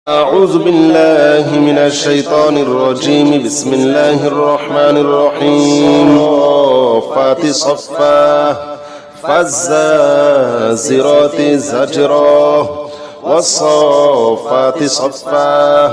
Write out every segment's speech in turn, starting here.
أعوذ بالله من الشيطان الرجيم بسم الله الرحمن الرحيم صفات صفا فالزاجرات زجرا والصفات صفا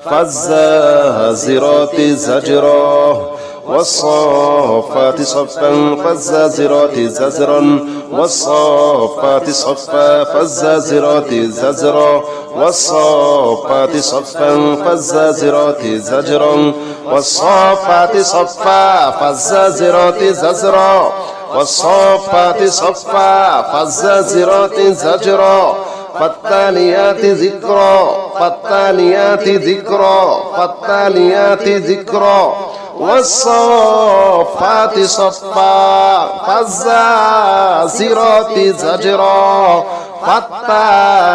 فالزاجرات زجرا والصفات صفا فالزاجرات زجرا والصفات صفا فالزاجرات زجرا والصفات صفا فالزاجرات زجرا والصفات صفا فالزاجرات زجرا والصفات صفا فالزاجرات زجرا فالتاليات ذكرا فالتاليات ذكرا فالتاليات ذكرا والصفات صفا فالزاجرات زجرا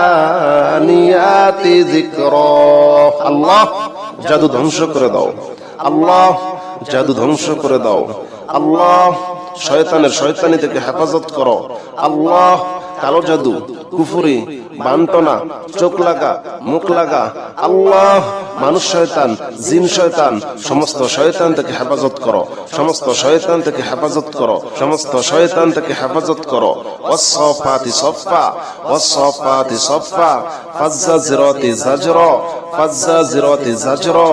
فالتاليات ذكرا আল্লাহ জাদু ধ্বংস করে দাও আল্লাহ জাদু ধ্বংস করে দাও আল্লাহ শয়তানি থেকে হেফাজত করো আল্লাহ কালো জাদু কুফরি বান্টনা চোখ লাগা মুখ লাগা আল্লাহ মানুষ শয়তান জিন শয়তান সমস্ত শয়তান থেকে হেফাজত করো সমস্ত শয়তান থেকে হেফাজত করো সমস্ত শয়তান থেকে হেফাজত করো ওয়াসসাফাতি সাফা ওয়াসসাফাতি সাফা ফাজ্জাজিরাতি জাজরা ফাজ্জাজিরাতি জাজরা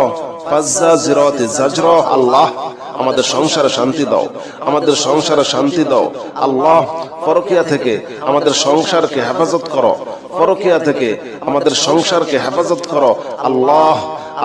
ফাজ্জাজিরাতি জাজরা আল্লাহ আমাদের সংসারে শান্তি দাও আমাদের সংসারে শান্তি দাও আল্লাহ পরকিয়া থেকে আমাদের সংসারকে হেফাজত করো পরকিয়া থেকে আমাদের সংসারকে হেফাজত করো আল্লাহ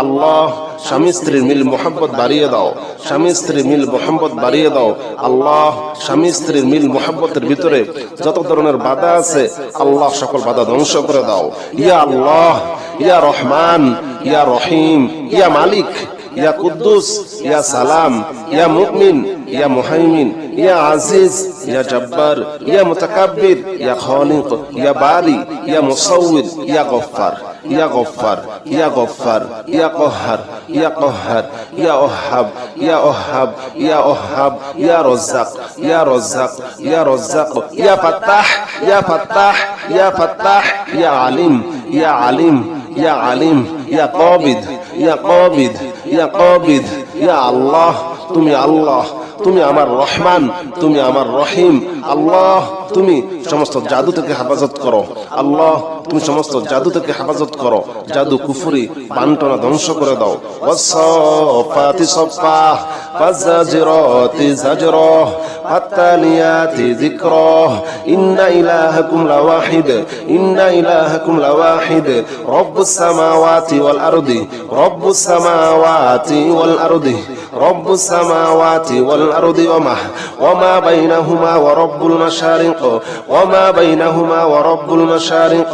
আল্লাহ স্বামী স্ত্রীর মিল মোহাব্বত বাড়িয়ে দাও স্বামী স্ত্রীর মিল মোহাব্বত বাড়িয়ে দাও আল্লাহ স্বামী স্ত্রীর মিল মোহাব্বতের ভিতরে যত ধরনের বাধা আছে আল্লাহ সকল বাধা ধ্বংস করে দাও ইয়া আল্লাহ ইয়া রহমান ইয়া রহিম ইয়া মালিক ইয়া কুদ্দুস ইয়া সালাম ইয়া মুমিন ইয়া মুহাইমিন ইয়া আজিজ ইয়া জব্বার ইয়া মুতাকাব্বির ইয়া খালিক ইয়া বারি ইয়া মুসাউwwir ইয়া গফফার ইয়া গফফার ইয়া গফফার ইয়া কহ্হার ইয়া কহ্হার ইয়া ওহাব ইয়া ওহাব ইয়া ওহাব ইয়া রাজ্জাক ইয়া রাজ্জাক ইয়া রাজ্জাক ইয়া ফাত্তাহ ইয়া ফাত্তাহ ইয়া ফাত্তাহ ইয়া আলিম ইয়া আলিম ইয়া আলিম ইয়া কাবিদ ইয়া কাবিদ ইয়া কাবিদ ইয়া আল্লাহ তুমি আল্লাহ তুমি আমার রহমান তুমি আমার রহিম আল্লাহ তুমি সমস্ত জাদু থেকে হেফাজত করো আল্লাহ তুমি সমস্ত জাদু থেকে হেফাজত করো জাদু কুফরি বান্টনা ধ্বংস করে দাও ওয়াসসাফাতি সাফা ফাজ্জাজিরাতি জাজরা ফাত্তালিয়াতি যিকরা ইন্না ইলাহাকুম লাওয়াহিদ ইন্না ইলাহাকুম লাওয়াহিদ রব্বুস সামাওয়াতি ওয়াল আরদি রব্বুস সামাওয়াতি ওয়াল আরদি রব্বুস সামাওয়াতি ওয়াল আরদি ওয়ামা বাইনাহুমা ওয়া রব্বুল মাশারিক ওয়ামা বাইনাহুমা ওয়া রব্বুল মাশারিক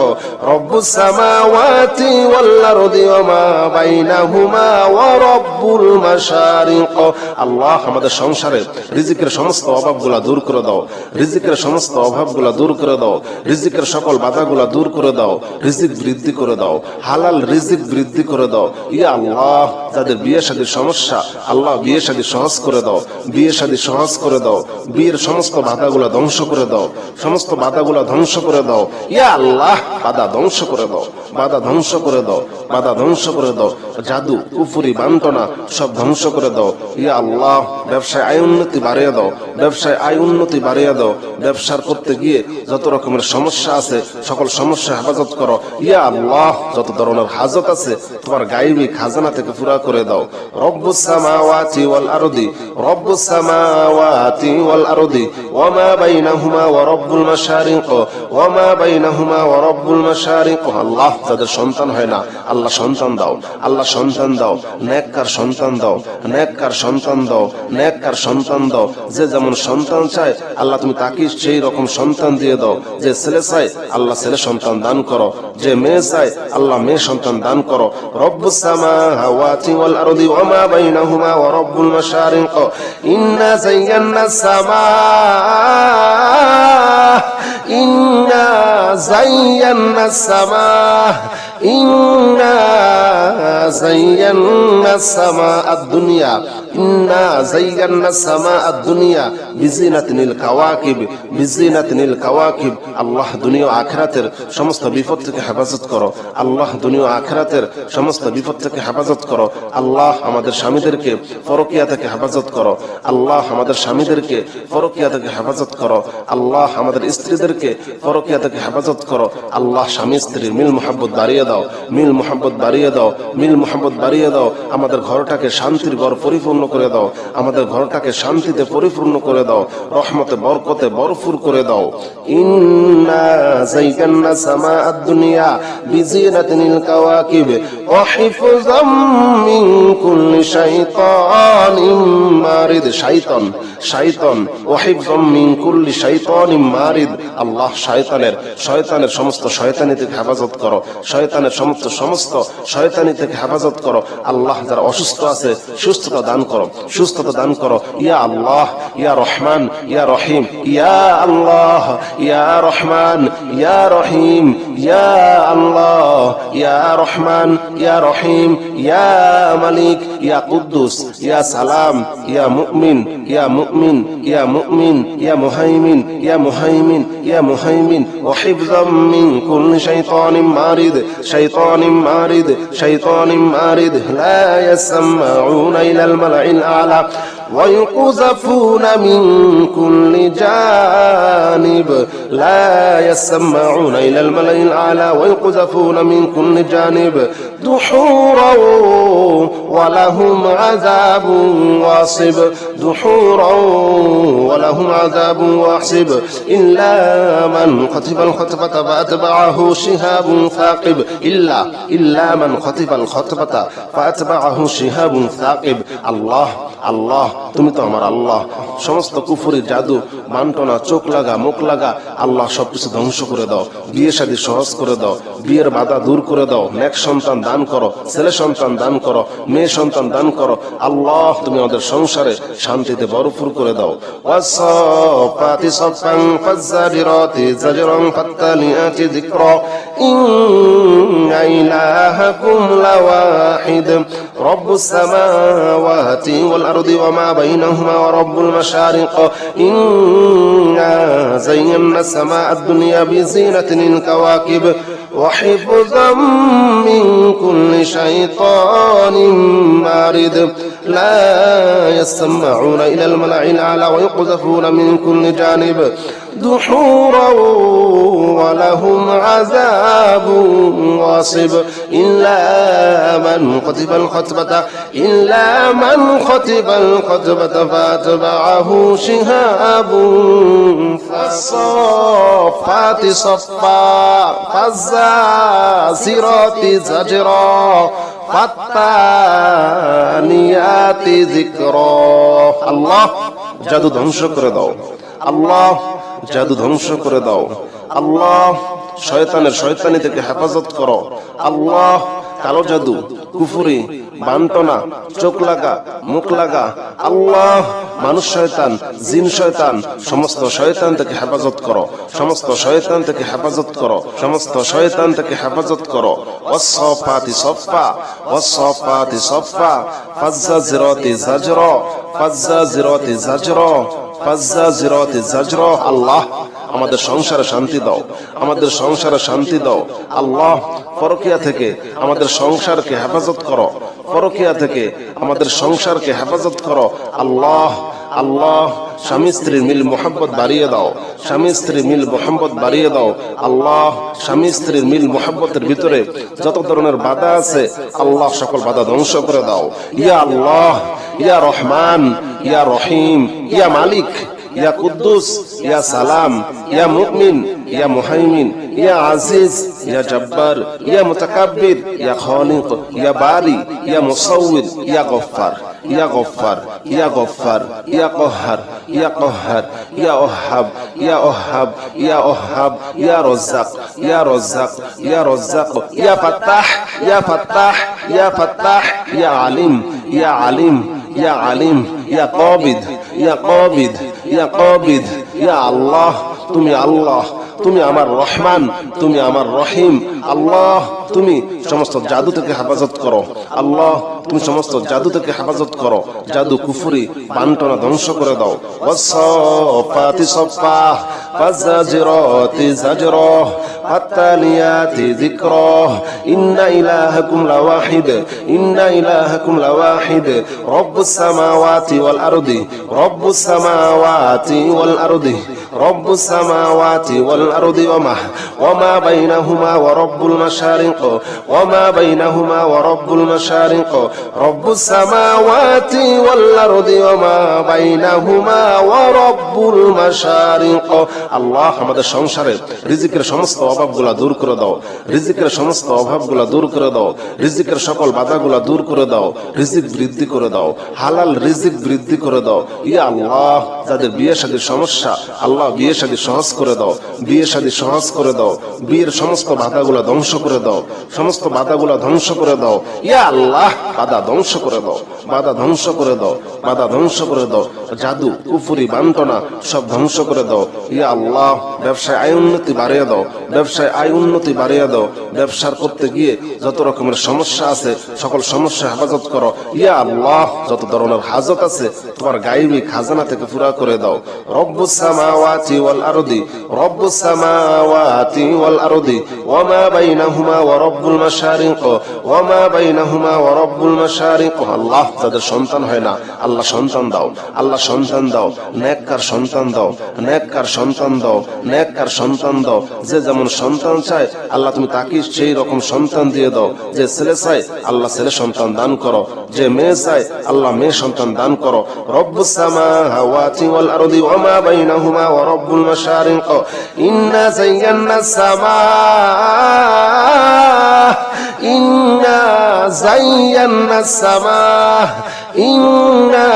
রব্বুস সামাওয়াতি ওয়াল আরদি ওয়ামা বাইনাহুমা ওয়া রব্বুল মাশারিক আল্লাহ আমাদের সংসারে রিজিকের সমস্ত অভাবগুলো দূর করে দাও রিজিকের সমস্ত অভাবগুলো দূর করে দাও রিজিকের সকল বাধাগুলো দূর করে দাও রিজিক বৃদ্ধি করে দাও হালাল রিজিক বৃদ্ধি করে দাও ইয়া আল্লাহ যাদের বিয়ে শাদীর সমস্যা আল্লাহ বিয়ে শাদী সহজ করে দাও বিয়ে শাদী সহজ করে দাও বিয়ের সমস্ত বাধাগুলো ধ্বংস করে দাও সমস্ত বাধাগুলো ধ্বংস করে দাও ইয়া আল্লাহ বাধা ধ্বংস করে দাও বাধা ধ্বংস করে দাও বাধা ধ্বংস করে দাও জাদু কুফরি বান্টনা সব ধ্বংস করে দাও ইয়া আল্লাহ ব্যবসায় আয় উন্নতি বাড়িয়ে দাও ব্যবসায় আয় উন্নতি বাড়িয়ে দাও ব্যবসার করতে গিয়ে যত রকমের সমস্যা আছে সকল সমস্যা হেফাজত করো ইয়া আল্লাহ যত ধরনের হাজত আছে তোমার গায়েবী খাজানা থেকে পুরা করে দাও রব্বুস সামাওয়াতি ওয়াল আরদি রব্বুস সামাওয়াতি ওয়াল আরদি ওয়ামা বাইনাহুমা ওয়া রব্বুল মাশারিক ওয়ামা বাইনাহুমা ওয়া রব্বুল মাশারিক আল্লাহ যাদের সন্তান হয় না আল্লাহ সন্তান দাও আল্লাহ সন্তান দাও নেককার সন্তান দাও নেককার সন্তান দাও নেককার সন্তান দাও যে যেমন সন্তান চায় আল্লাহ তুমি তাকে সেই রকম সন্তান দিয়ে দাও যে ছেলে চায় আল্লাহ ছেলে সন্তান দান করো যে মেয়ে চায় আল্লাহ মেয়ে সন্তান দান করো রব্বুস সামাওয়াতি ওয়াল আরদি ওয়ামা বাইনাহুমা ওয়া রব্বুল মাশারিক ইন্না যায়্যানাস সামা ইন্না যায়্যানাস সামা ইন্না যায়্যানা সামাআদ দুনিয়া ইন্না যায়্যানা সামাআদ দুনিয়া বিজিনাতিনিল কাওয়াকিব বিজিনাতিনিল কাওয়াকিব। আল্লাহ দুনিয়া ও আখিরাতের সমস্ত বিপদ থেকে হেফাজত করো। আল্লাহ দুনিয়া ও আখিরাতের সমস্ত বিপদ থেকে হেফাজত করো। আল্লাহ আমাদের স্বামীদেরকে পরকিয়া থেকে হেফাজত করো। আল্লাহ আমাদের স্বামীদেরকে পরকিয়া থেকে হেফাজত করো। আল্লাহ আমাদের স্ত্রীদেরকে পরকিয়া থেকে হেফাজত করো। আল্লাহ স্বামী স্ত্রীর মিল মোহাব্বত বাড়িয়ে দাও, মিল মোহাব্বত বাড়িয়ে দাও, মিল মোহাব্বত বাড়িয়ে দাও। আমাদের ঘরটাকে শান্তির ঘর পরিপূর্ণ করে দাও, আমাদের ঘরটাকে শান্তিতে পরিপূর্ণ করে দাও, রহমতে বরকতে ভরপুর করে দাও। ইন্না যায়্যানা সামাআদ দুনিয়া বিজিনাতিনিল কাওয়াকিব ওয়া হিফযাম মিন কুল্লি শাইতানিম মারিদ। শাইতান শাইতান ওয়া হিফযাম মিন কুল্লি শাইতানিম মারিদ। আল্লাহ শয়তানের সমস্ত শয়তানি থেকে হেফাজত করো, শয়তানের সমস্ত শয়তানি থেকে হেফাজত করো। আল্লাহ যারা অসুস্থ আছে সুস্থতা দান করো, সুস্থতা দান করো। ইয়া আল্লাহ, ইয়া রহমান, ইয়া রহিম, ইয়া আল্লাহ, ইয়া রহমান, ইয়া রহিম, ইয়া আল্লাহ, ইয়া রহমান, ইয়া রহিম, ইয়া মালিক, ইয়া কুদ্দুস, ইয়া সালাম, ইয়া মুমিন, ইয়া মুমিন, ইয়া মুমিন, ইয়া মুহাইমিন, ইয়া মুহাইমিন, ইয়া মুহাইমিন। ওয়া হিফযাম মিন কুল্লি শাইতানিম মারিদ, শাইতানিম মারিদ, শাইতানিম মারিদ। লা ইয়াসমাউনা ইলাল মালাইল আ'লা ويقذفون من كل جانب لا يسمعون إلى الملأ الأعلى ويقذفون من كل جانب دحورا ولهم عذاب واصب دحورا ولهم عذاب واصب إلا من خطف الخطفة فأتبعه شهاب ثاقب إلا من خطف الخطفة فأتبعه شهاب ثاقب। আল্লাহ আল্লাহ তুমি তো আমার আল্লাহ। সমস্ত কুফরি জাদু বান্টনা চোখ লাগা মুখ লাগা আল্লাহ সবকিছু ধ্বংস করে দাও। বিয়ে শাদী সহজ করে দাও, বিয়ের বাধা দূর করে দাও। নেক সন্তান দান করো, ছেলে সন্তান দান করো, মেয়ে সন্তান দান করো। আল্লাহ তুমি আমাদের সংসারে শান্তিতে ভরপুর করে দাও। ওয়াসফাতি সফান ফাজ্জারিরাতি জাজরান ফাত্তালিয়াতি যিকরা ইন্না ইলাহাকুম লাওয়াহিদ রব্বুস সামাওয়াতি ওয়াল আরদি ওয়া মা বাইনাহুমা ওয়া রব্বুল মাশারিক ইন্না যায়্যানা সামাআদ দুনিয়া বিজিনাতিনিল কাওয়াকিব ওয়া হিফযাম মিন কুল্লি শাইতানিম মারিদ লা ইয়াসমাউনা ইলাল মালাইল আ'লা ওয়া yuqdhafuna min kulli janib دحورا ولهم عذاب واصب إلا من خطف الخطبة فأتبعه شهاب فالصافات صفا فالزاجرات زجرا فالتاليات ذكرا। আল্লাহ জাদু ধ্বংস করে দাও, আল্লাহ জাদু ধ্বংস করে দাও। আল্লাহ শয়তানের শয়তানি থেকে হেফাজত করো। আল্লাহ কালো জাদু কুফরি বান্টনা চোখ লাগা মুখ লাগা আল্লাহ মানুষ শয়তান জিন শয়তান সমস্ত শয়তান থেকে হেফাজত করো, সমস্ত শয়তান থেকে হেফাজত করো, সমস্ত শয়তান থেকে হেফাজত করো। ওয়াসফাতি সফা ওয়াসফাতি সফা ফাজ্জাজিরাতি জাজরা ফাজ্জাজিরাতি জাজরা ফাজ্জাজিরাতি জাজরা। আল্লাহ আমাদের সংসারে শান্তি দাও, আমাদের সংসারে শান্তি দাও। আল্লাহ পরকিয়া থেকে আমাদের সংসারকে হেফাজত করো, পরকিয়া থেকে আমাদের সংসারকে হেফাজত করো। আল্লাহ আল্লাহ স্বামী স্ত্রীর মিল মোহাব্বত বাড়িয়ে দাও, স্বামী স্ত্রীর মিল মোহাব্বত বাড়িয়ে দাও। আল্লাহ স্বামী স্ত্রীর মিল মোহাব্বতের ভিতরে যত ধরনের বাধা আছে আল্লাহ সকল বাধা ধ্বংস করে দাও। ইয়া আল্লাহ, ইয়া রহমান, ইয়া রহিম, ইয়া মালিক, ইয়া কুদ্দুস, ইয়া সালাম, ইয়া মুমিন, ইয়া মুহাইমিন, ইয়া আজিজ, ইয়া জব্বার, ইয়া মুতাকাব্বির, ইয়া খালিক, ইয়া বারি, ইয়া মুসাউwwir, ইয়া গফফার, ইয়া গফফার, ইয়া গফফার, ইয়া কহ্হার, ইয়া কহ্হার, ইয়া ওহাব, ইয়া ওহাব, ইয়া ওহাব, ইয়া রাজ্জাক, ইয়া রাজ্জাক, ইয়া রাজ্জাক, ইয়া ফাত্তাহ, ইয়া ফাত্তাহ, ইয়া ফাত্তাহ, ইয়া আলিম, ইয়া আলিম, ইয়া আলিম, ইয়া কাবিদ, ইয়া কাবিদ, ইয়া কাবিদ। ইয়া আল্লাহ তুমি আল্লাহ, তুমি আমার রহমান, তুমি আমার রহিম। আল্লাহ তুমি সমস্ত জাদু থেকে হেফাজত করো। আল্লাহ তুমি সমস্ত জাদু থেকে হেফাজত করো। জাদু কুফরি বান্টনা ধ্বংস করে দাও। ওয়াসফাতি সফা ফাজাজিরাতি জাজরা ফাতালিয়াতি যিকরা ইন্না ইলাহাকুম লাওয়াহিদ ইন্না ইলাহাকুম লাওয়াহিদ রব্বুস সামাওয়াতি ওয়াল আরদি রব্বুস সামাওয়াতি ওয়াল আরদি রব্বুস সামাওয়াতি ওয়াল আরদি ওয়ামা বাইনাহুমা ওয়া রব্বুল মাশারিক ওয়ামা বাইনাহুমা ওয়া রব্বুল মাশারিক রব্বুস সামাওয়াতি ওয়াল আরদি ওয়ামা বাইনাহুমা ওয়া রব্বুল মাশারিক। আল্লাহ আমাদের সংসারে রিজিকের সমস্ত অভাবগুলা দূর করে দাও। রিজিকের সমস্ত অভাবগুলা দূর করে দাও। রিজিকের সকল বাধাগুলা দূর করে দাও। রিজিক বৃদ্ধি করে দাও। হালাল রিজিক বৃদ্ধি করে দাও। ইয়া আল্লাহ যাদের বিয়ে শাদীর সমস্যা, আল্লাহ বিয়ে শাদী সহজ করে দাও। বিয়ে শাদী সহজ করে দাও। বিয়ের সমস্ত বাধাগুলা ধ্বংস করে দাও। সমস্ত বাধাগুলা ধ্বংস করে দাও। ইয়া আল্লাহ বাধা ধ্বংস করে দাও। বাধা ধ্বংস করে দাও। বাধা ধ্বংস করে দাও। জাদু কুফরি বান্টনা সব ধ্বংস করে দাও। ইয়া আল্লাহ ব্যবসায় আয় উন্নতি বাড়িয়ে দাও। ব্যবসায় আয় উন্নতি বাড়িয়ে দাও। ব্যবসার করতে গিয়ে যত রকমের সমস্যা আছে সকল সমস্যা হেফাজত করো। ইয়া আল্লাহ যত ধরনের হাজত আছে তোমার গায়বী খাজানা থেকে পুরা করে দাও। রব্বুস সামাওয়াতি ওয়াল আরদি রব্বুস সামাওয়াতি ওয়াল আরদি ওয়ামা বাইনাহুমা ওয়া রব্বুল মাশারিক ওয়ামা বাইনাহুমা ওয়া রব্বুল মাশারিক। আল্লাহ যাদের সন্তান হয় না আল্লাহ সন্তান দাও। আল্লাহ সন্তান দাও। নেককার সন্তান দাও। নেককার সন্তান দাও। নেককার সন্তান দাও। যে যেমন সন্তান চায় আল্লাহ তুমি তাকে সেই রকম সন্তান দিয়ে দাও। যে ছেলে চায় আল্লাহ ছেলে সন্তান দান করো। যে মেয়ে চায় আল্লাহ মেয়ে সন্তান দান করো। রব্বুস সামাওয়াতি ওয়াল আরদি ওয়ামা বাইনাহুমা ওয়া রব্বুল মাশারিক ইন্না যায়্যানাস সামা ইন্না যায়্যানাস সামা ইন্না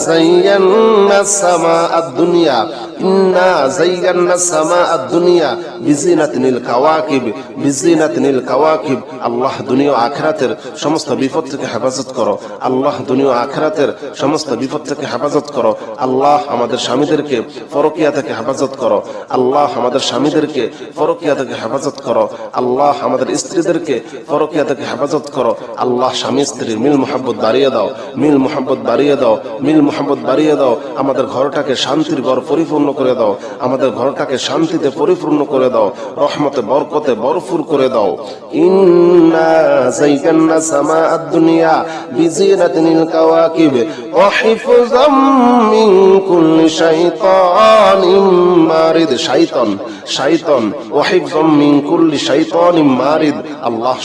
যায়্যানাস সামা আদ-দুনিয়া ইন্না যায়্যানাস সামা আদ-দুনিয়া বিজিনাতিনিল কাওয়াকিব বিজিনাতিনিল কাওয়াকিব। আল্লাহ দুনিয়া ও আখিরাতের সমস্ত বিপদ থেকে হেফাজত করো। আল্লাহ দুনিয়া ও আখিরাতের সমস্ত বিপদ থেকে হেফাজত করো। আল্লাহ আমাদের স্বামীদেরকে পরকিয়া থেকে হেফাজত করো। আল্লাহ আমাদের স্বামীদেরকে পরকিয়া থেকে হেফাজত করো। আল্লাহ আমাদের স্ত্রীদেরকে পরকিয়া থেকে হেফাজত করো। আল্লাহ স্বামী স্ত্রীর মিল মুহাব্বত বাড়িয়ে দাও। মিল মুহাব্বত বাড়িয়ে দাও। মিল মুহাব্বত বাড়িয়ে দাও। আমাদের ঘরটাকে শান্তির ঘর পরিপূর্ণ করে দাও। আমাদের ঘরটাকে শান্তিতে পরিপূর্ণ করে দাও। রহমতে বরকতে ভরপুর করে দাও। ইন্না যায়্যানা সামা আদ-দুনিয়া বিজিনাতিনিল কাওয়াকিব ওয়া হিফযাম মিন কুল্লি শাইতানিম মারিদ। শাইতান শাইতান ওয়া হিফযাম মিন কুল্লি শাইতানিম মারিদ। আল্লাহ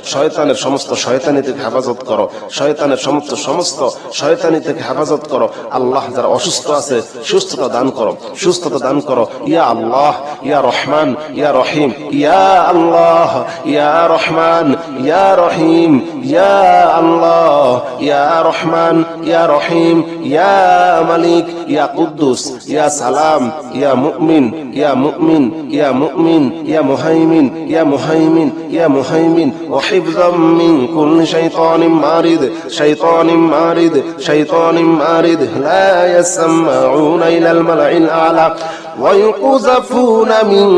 শয়তানের সমস্ত শয়তানি থেকে হেফাজত করো। শয়তানের সমস্ত শয়তানি থেকে হেফাজত করো। আল্লাহ যারা অসুস্থ আছে সুস্থতা দান করো। সুস্থতা দান করো। ইয়া আল্লাহ ইয়া রহমান ইয়া রহিম ইয়া আল্লাহ ইয়া রহমান ইয়া রহিম ইয়া আল্লাহ ইয়া রহমান ইয়া রহিম ইয়া মালিক ইয়া কুদ্দুস ইয়া সালাম ইয়া মুমিন ইয়া মুমিন ইয়া মুমিন ইয়া মুহাইমিন ইয়া মুহাইমিন ইয়া মুহাইমিন ওয়া হিফযাম মিন কুল্লি শাইতানিম মারিদ শাইতানিম মারিদ শাইতানিম মারিদ লা ইয়াসমাউনা ইলাল মালাইল আ'লা ويقذفون من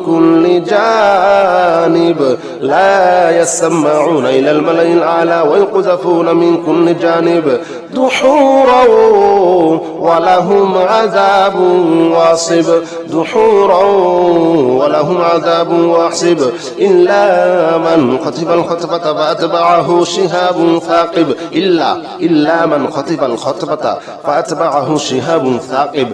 كل جانب لا يسمعون إلى الملأ الأعلى ويقذفون من كل جانب دحورا ولهم عذاب واصب دحورا ولهم عذاب واصب إلا من خطف الخطفة فأتبعه شهاب ثاقب إلا من خطف الخطفة فأتبعه شهاب ثاقب।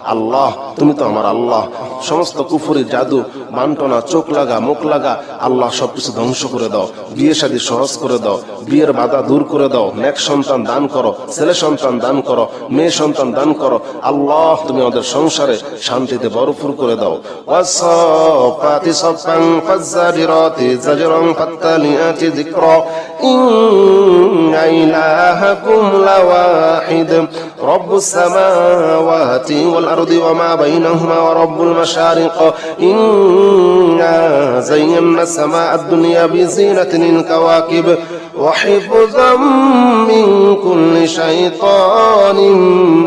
আল্লাহ তুমি তো আমার আল্লাহ। সমস্ত কুফরি জাদু বান্টনা চোখ লাগা মুখ লাগা আল্লাহ সবকিছু ধ্বংস করে দাও। বিয়ে শাদী সহজ করে দাও। বিয়ের বাধা দূর করে দাও। নেক সন্তান দান করো। ছেলে সন্তান দান করো। মেয়ে সন্তান দান করো। আল্লাহ তুমি আমাদের সংসারে শান্তিতে ভরপুর করে দাও। ওয়াসফাতি সফান ফাজাজিরাতি জাজরান ফাতালিয়াতি যিকরা ইন্না ইলাহাকুম লাওয়াহিদ রব্বুস সামাওয়াতি ওয়াল আরদি ওয়ামা বাইনাহুমা ওয়া রব্বুল মাশারিক ইন্না যায়্যানাস সামা আদ-দুনিয়া বিজিনাতিনিল কাওয়াকিব وحفظا من كل شيطان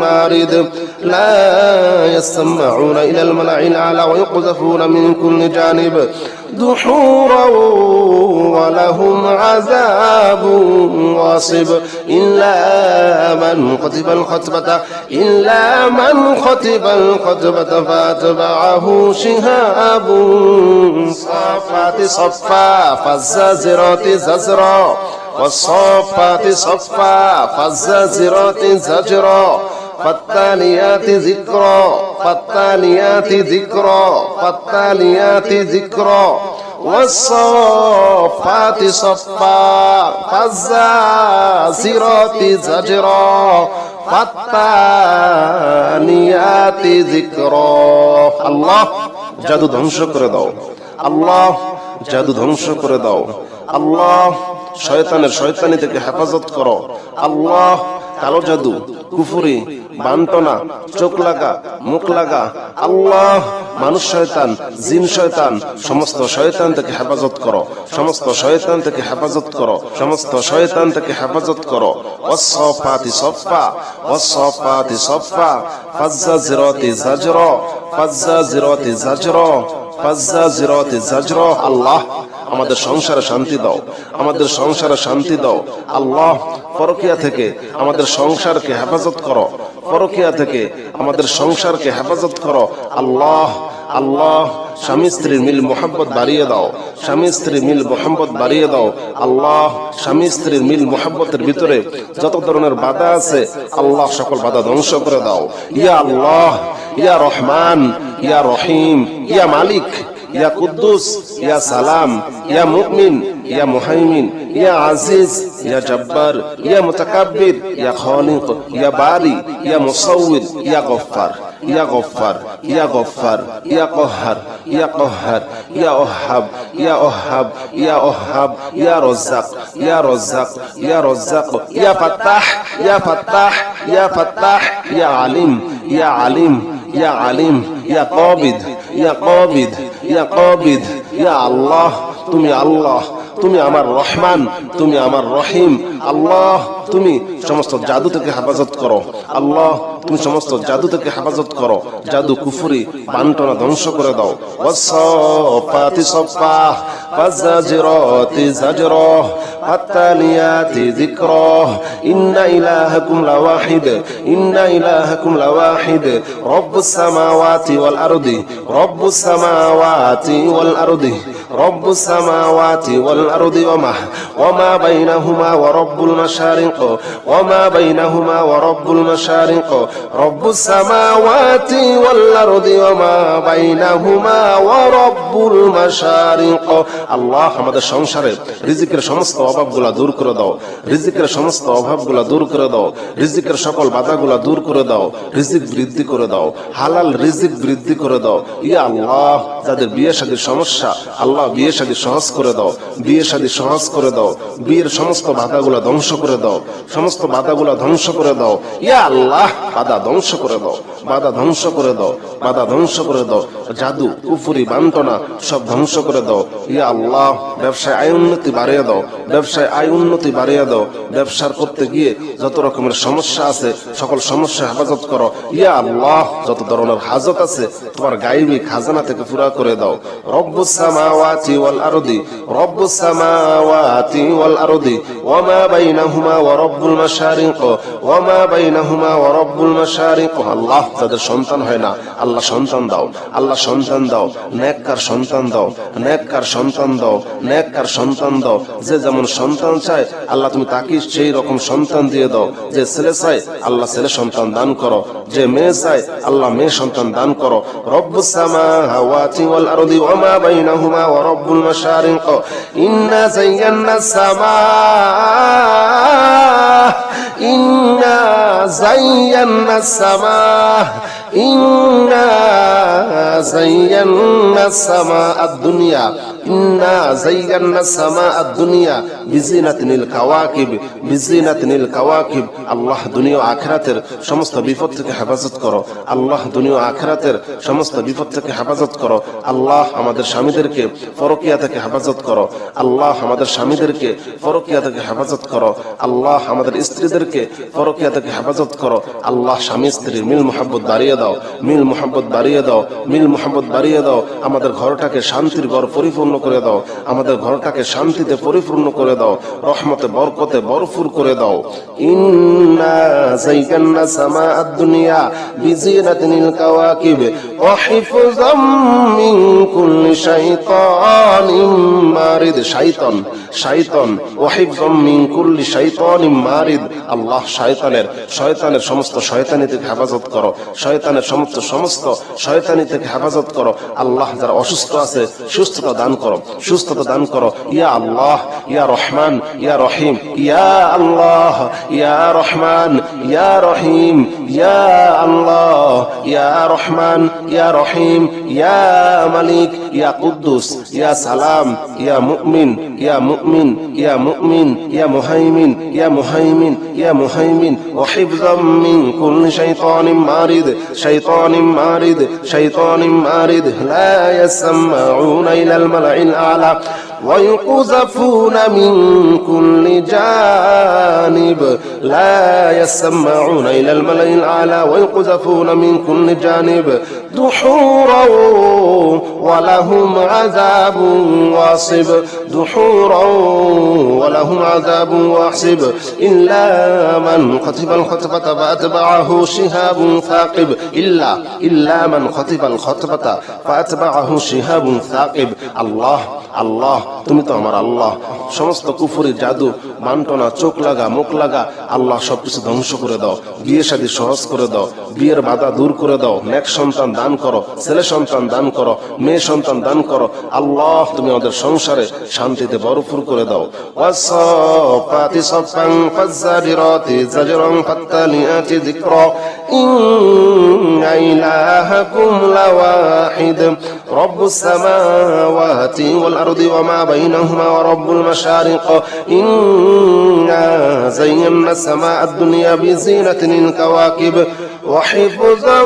مارد لا يسمعون إلى الملأ الأعلى ويقذفون من كل جانب دحورا ولهم عذاب واصب إلا من خطف الخطبة فأتبعه شهاب صافات صفا فالزاجرات زجرا والصافات صفا فالزاجرات زجرا فالتاليات ذكرا والصافات صفا فالزاجرات زجرا فالتاليات ذكرا আল্লাহ জাদু ধ্বংস করে দাও আল্লাহ জাদু ধ্বংস করে দাও আল্লাহ শয়তানি থেকে হেফাজত করো আল্লাহ কালো জাদু কুফরি বান্টনা চোখ লাগা মুখ লাগা আল্লাহ মানুষ শয়তান জিন শয়তান সমস্ত শয়তান থেকে হেফাজত করো সমস্ত শয়তান থেকে হেফাজত করো সমস্ত শয়তান থেকে হেফাজত করো ওয়াসসাফাতি সফা ওয়াসসাফাতি সফা ফাজ্জাজিরাতি জাজরা ফাজ্জাজিরাতি জাজরা ফাজ্জাজিরাতি জাজরা আল্লাহ আমাদের সংসারে শান্তি দাও আমাদের সংসারে শান্তি দাও আল্লাহ পরকিয়া থেকে আমাদের সংসারকে হেফাজত করো পরকিয়া থেকে আমাদের সংসারকে হেফাজত করো আল্লাহ আল্লাহ স্বামী স্ত্রীর মিল মোহাব্বত বাড়িয়ে দাও স্বামী স্ত্রীর মিল মোহাব্বত বাড়িয়ে দাও আল্লাহ স্বামী স্ত্রীর মিল মোহাব্বতের ভিতরে যত ধরনের বাধা আছে আল্লাহ সকল বাধা ধ্বংস করে দাও ইয়া আল্লাহ ইয়া রহমান ইয়া রহিম ইয়া মালিক يا قدوس يا سلام يا مؤمن يا مهيمن يا عزيز يا جبار يا متكبر يا خالق يا باري يا مصور يا غفار يا غفار يا غفار يا قهار يا قهار يا وهاب يا وهاب يا وهاب يا رزاق يا رزاق يا رزاق يا فتاح يا فتاح يا فتاح يا عليم يا عليم يا عليم يا قابض يا قابض ইয়া কাবিদ ইয়া আল্লাহ তুমি আল্লাহ তুমি আমার রহমান তুমি আমার রহিম আল্লাহ তুমি সমস্ত জাদু থেকে হেফাজত করো আল্লাহ তুমি সমস্ত জাদু থেকে হেফাজত করো জাদু কুফরি বান্টনা ধ্বংস করে দাও ওয়াসসাফাতি সফা ফাজ্জাজিরাতি জাজরা ফাত্তালিয়াতি যিকরা ইন্না ইলাহাকুম লাওয়াহিদ ইন্না ইলাহাকুম লাওয়াহিদ রব্বুস সামাওয়াতি ওয়াল আরদি রব্বুস সামাওয়াতি ওয়াল আরদি রব্বুস সামাওয়াতি ওয়াল আরদি ওয়ামা বাইনাহুমা ওয়া রব্বুল মাশারিক ওয়ামা বাইনাহুমা ওয়া রব্বুল মাশারিক রব্বুস সামাওয়াতি ওয়াল আরদি ওয়ামা বাইনাহুমা ওয়া রব্বুল মাশারিক আল্লাহ আমাদের সংসারে রিজিকের সমস্ত অভাবগুলো দূর করে দাও রিজিকের সমস্ত অভাবগুলো দূর করে দাও রিজিকের সকল বাধাগুলো দূর করে দাও রিজিক বৃদ্ধি করে দাও হালাল রিজিক বৃদ্ধি করে দাও ইয়া আল্লাহ যাদের বিয়ে শাদীর সমস্যা আল্লাহ বিয়ে শাদী সহজ করে দাও বিয়ে শাদী সহজ করে দাও বিয়ের সমস্ত বাধাগুলো ধ্বংস করে দাও সমস্ত বাধাগুলো ধ্বংস করে দাও ইয়া আল্লাহ বাধা ধ্বংস করে দাও বাধা ধ্বংস করে দাও বাধা ধ্বংস করে দাও জাদু কুফরি বান্টনা সব ধ্বংস করে দাও ইয়া আল্লাহ ব্যবসায় আয় উন্নতি বাড়িয়ে দাও ব্যবসায় আয় উন্নতি বাড়িয়ে দাও ব্যবসার করতে গিয়ে যত রকমের সমস্যা আছে সকল সমস্যা হেফাজত করো ইয়া আল্লাহ যত ধরনের হাজত আছে তোমার গায়বী খাজানা থেকে পুরা করে দাও রব্বুস সামাওয়াতি ওয়াল আরদি রব্বুস সামাওয়াতি ওয়াল আরদি ওয়ামা বাইনাহুমা ওয়া রব্বুল মাশারিক ওয়ামা বাইনাহুমা ওয়া রব্বুল মাশারিক আল্লাহ যাদের সন্তান হয় না আল্লাহ সন্তান দাও আল্লাহ সন্তান দাও নেককার সন্তান দাও নেককার সন্তান দাও নেককার সন্তান দাও যে যেমন সন্তান চায় আল্লাহ তুমি তাকে সেই রকম সন্তান দিয়ে দাও যে ছেলে চায় আল্লাহ ছেলে সন্তান দান করো যে মেয়ে চায় আল্লাহ মেয়ে সন্তান দান করো রব্বুস সামাওয়াতি ওয়াল আরদি ওয়ামা বাইনাহুমা ওয়া রব্বুল মাশারিক ইন্না যায়্যানাস সামা ইন্না যায়্যানাস সামা ইন্না যায়্যানাস সামাআদ দুনিয়া ইন্না যায়্যানাস সামাআদ দুনিয়া বিজিনাতিনিল কাওয়াকিব বিজিনাতিনিল কাওয়াকিব। আল্লাহ দুনিয়া ও আখিরাতের সমস্ত বিপদ থেকে হেফাজত করো। আল্লাহ দুনিয়া ও আখিরাতের সমস্ত বিপদ থেকে হেফাজত করো। আল্লাহ আমাদের স্বামীদেরকে পরকিয়া থেকে হেফাজত করো। আল্লাহ আমাদের স্বামীদেরকে পরকিয়া থেকে হেফাজত করো। আল্লাহ আমাদের স্ত্রীদেরকে পরকিয়া থেকে হেফাজত করো। আল্লাহ স্বামী স্ত্রীর মিল মোহাব্বত বাড়িয়ে দাও, মিল মোহাব্বত বাড়িয়ে দাও, মিল মোহাব্বত বাড়িয়ে দাও। আমাদের ঘরটাকে শান্তির ঘর পরিপূর্ণ করে দাও। আমাদের ঘরটাকে শান্তিতে পরিপূর্ণ করে দাও। রহমতে বরকতে ভরপুর করে দাও। ইন্না যায়্যানা সামাআদ দুনিয়া বিজিনাতিনিল কাওয়াকিব ওয়া হিফযাম মিন কুল্লি শাইতানিম মারিদ। শাইতান শাইতান ওয়া হিফযাম মিন কুল্লি শাইতানিম মারিদ। আল্লাহ শয়তানের সমস্ত শয়তানি থেকে হেফাজত করো। শয়তানের সমস্ত শয়তানি থেকে হেফাজত করো। আল্লাহ যারা অসুস্থ আছে সুস্থতা দান করো, সুস্থতা দান করো। ইয়া আল্লাহ ইয়া রহমান ইয়া রহিম, ইয়া আল্লাহ ইয়া রহমান ইয়া রহিম, ইয়া আল্লাহ ইয়া রহমান ইয়া রহিম, ইয়া মালিক ইয়া কুদ্দুস ইয়া সালাম ইয়া মুমিন ইয়া মুমিন ইয়া মুমিন ইয়া মুহাইমিন ইয়া মুহাইমিন ইয়া মুহাইমিন ওয়া হিফযাম মিন কুল্লি শাইতানিম মারিদ শাইতানিম মারিদ শাইতানিম মারিদ লা ইয়াসমাউনা ইলাল মালাইল আলা ويقذفون من كل جانب لا يسمعون إلى الملأ الأعلى ويقذفون من كل جانب دحورا ولهم عذاب واصب دحورا ولهم عذاب واصب إلا من خطف الخطفة فأتبعه شهاب ثاقب إلا من خطف الخطفة فأتبعه شهاب ثاقب। আল্লাহ আল্লাহ তুমি তো আমার আল্লাহ। সমস্ত কুফরি জাদু বান্টনা চোখ লাগা মুখ লাগা আল্লাহ সবকিছু ধ্বংস করে দাও। বিয়ে শাদী সহজ করে দাও, বিয়ের বাধা দূর করে দাও। নেক সন্তান দান করো, ছেলে সন্তান দান করো, মেয়ে সন্তান দান করো। আল্লাহ তুমি আমাদের সংসারে শান্তিতে ভরপুর করে দাও। ওয়াসফাতি সফান ফাজ্জারিরাতি জাজরান ফাত্তালিয়াতি যিকরা ইন্না ইলাহাকুম লাওয়াহিদ রব্বুস সামাওয়াতি ওয়াল আরদি ওয়া মা বাইনাহুমা ওয়া রব্বুল মাশারিক ইন্না যায়্যানা সামাআদ দুনিয়া বিজিনাতিনিল কাওয়াকিব وحفظا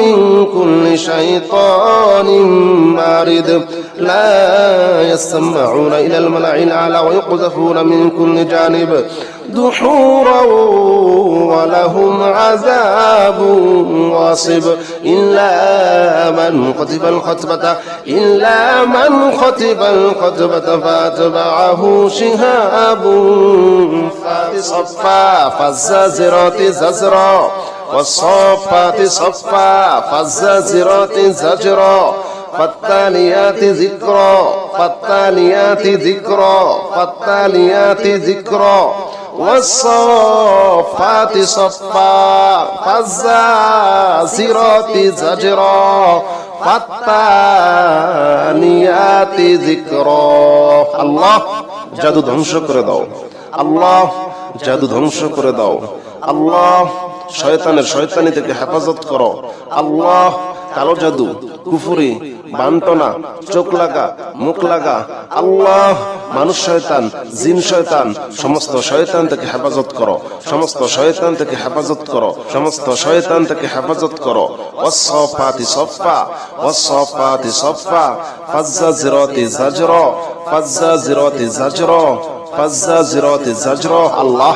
من كل شيطان مارد لا يسمعون إلى الملأ الأعلى ويقذفون من كل جانب دحورا ولهم عذاب واصب إلا من خطف الخطبة فأتبعه شهاب صفا فالزاجرات زجرا والصافات صفا فالزاجرات زجرا فالتاليات ذكرا والصافات صفا فالزاجرات زجرا فالتاليات ذكرا। আল্লাহ জাদু ধ্বংস করে দাও। আল্লাহ জাদু ধ্বংস করে দাও। আল্লাহ শয়তানের শয়তানি থেকে হেফাজত করো। আল্লাহ কালো জাদু কুফরি বান্টনা চোখ লাগা মুখ লাগা আল্লাহ মানুষ শয়তান জিন শয়তান সমস্ত শয়তান থেকে হেফাজত করো। সমস্ত শয়তান থেকে হেফাজত করো। সমস্ত শয়তান থেকে হেফাজত করো। ওয়াসফাতি সফা ওয়াসফাতি সফা ফাজ্জাজিরাতি জাজরা ফাজ্জাজিরাতি জাজরা ফাজ্জাজিরাতি জাজরা। আল্লাহ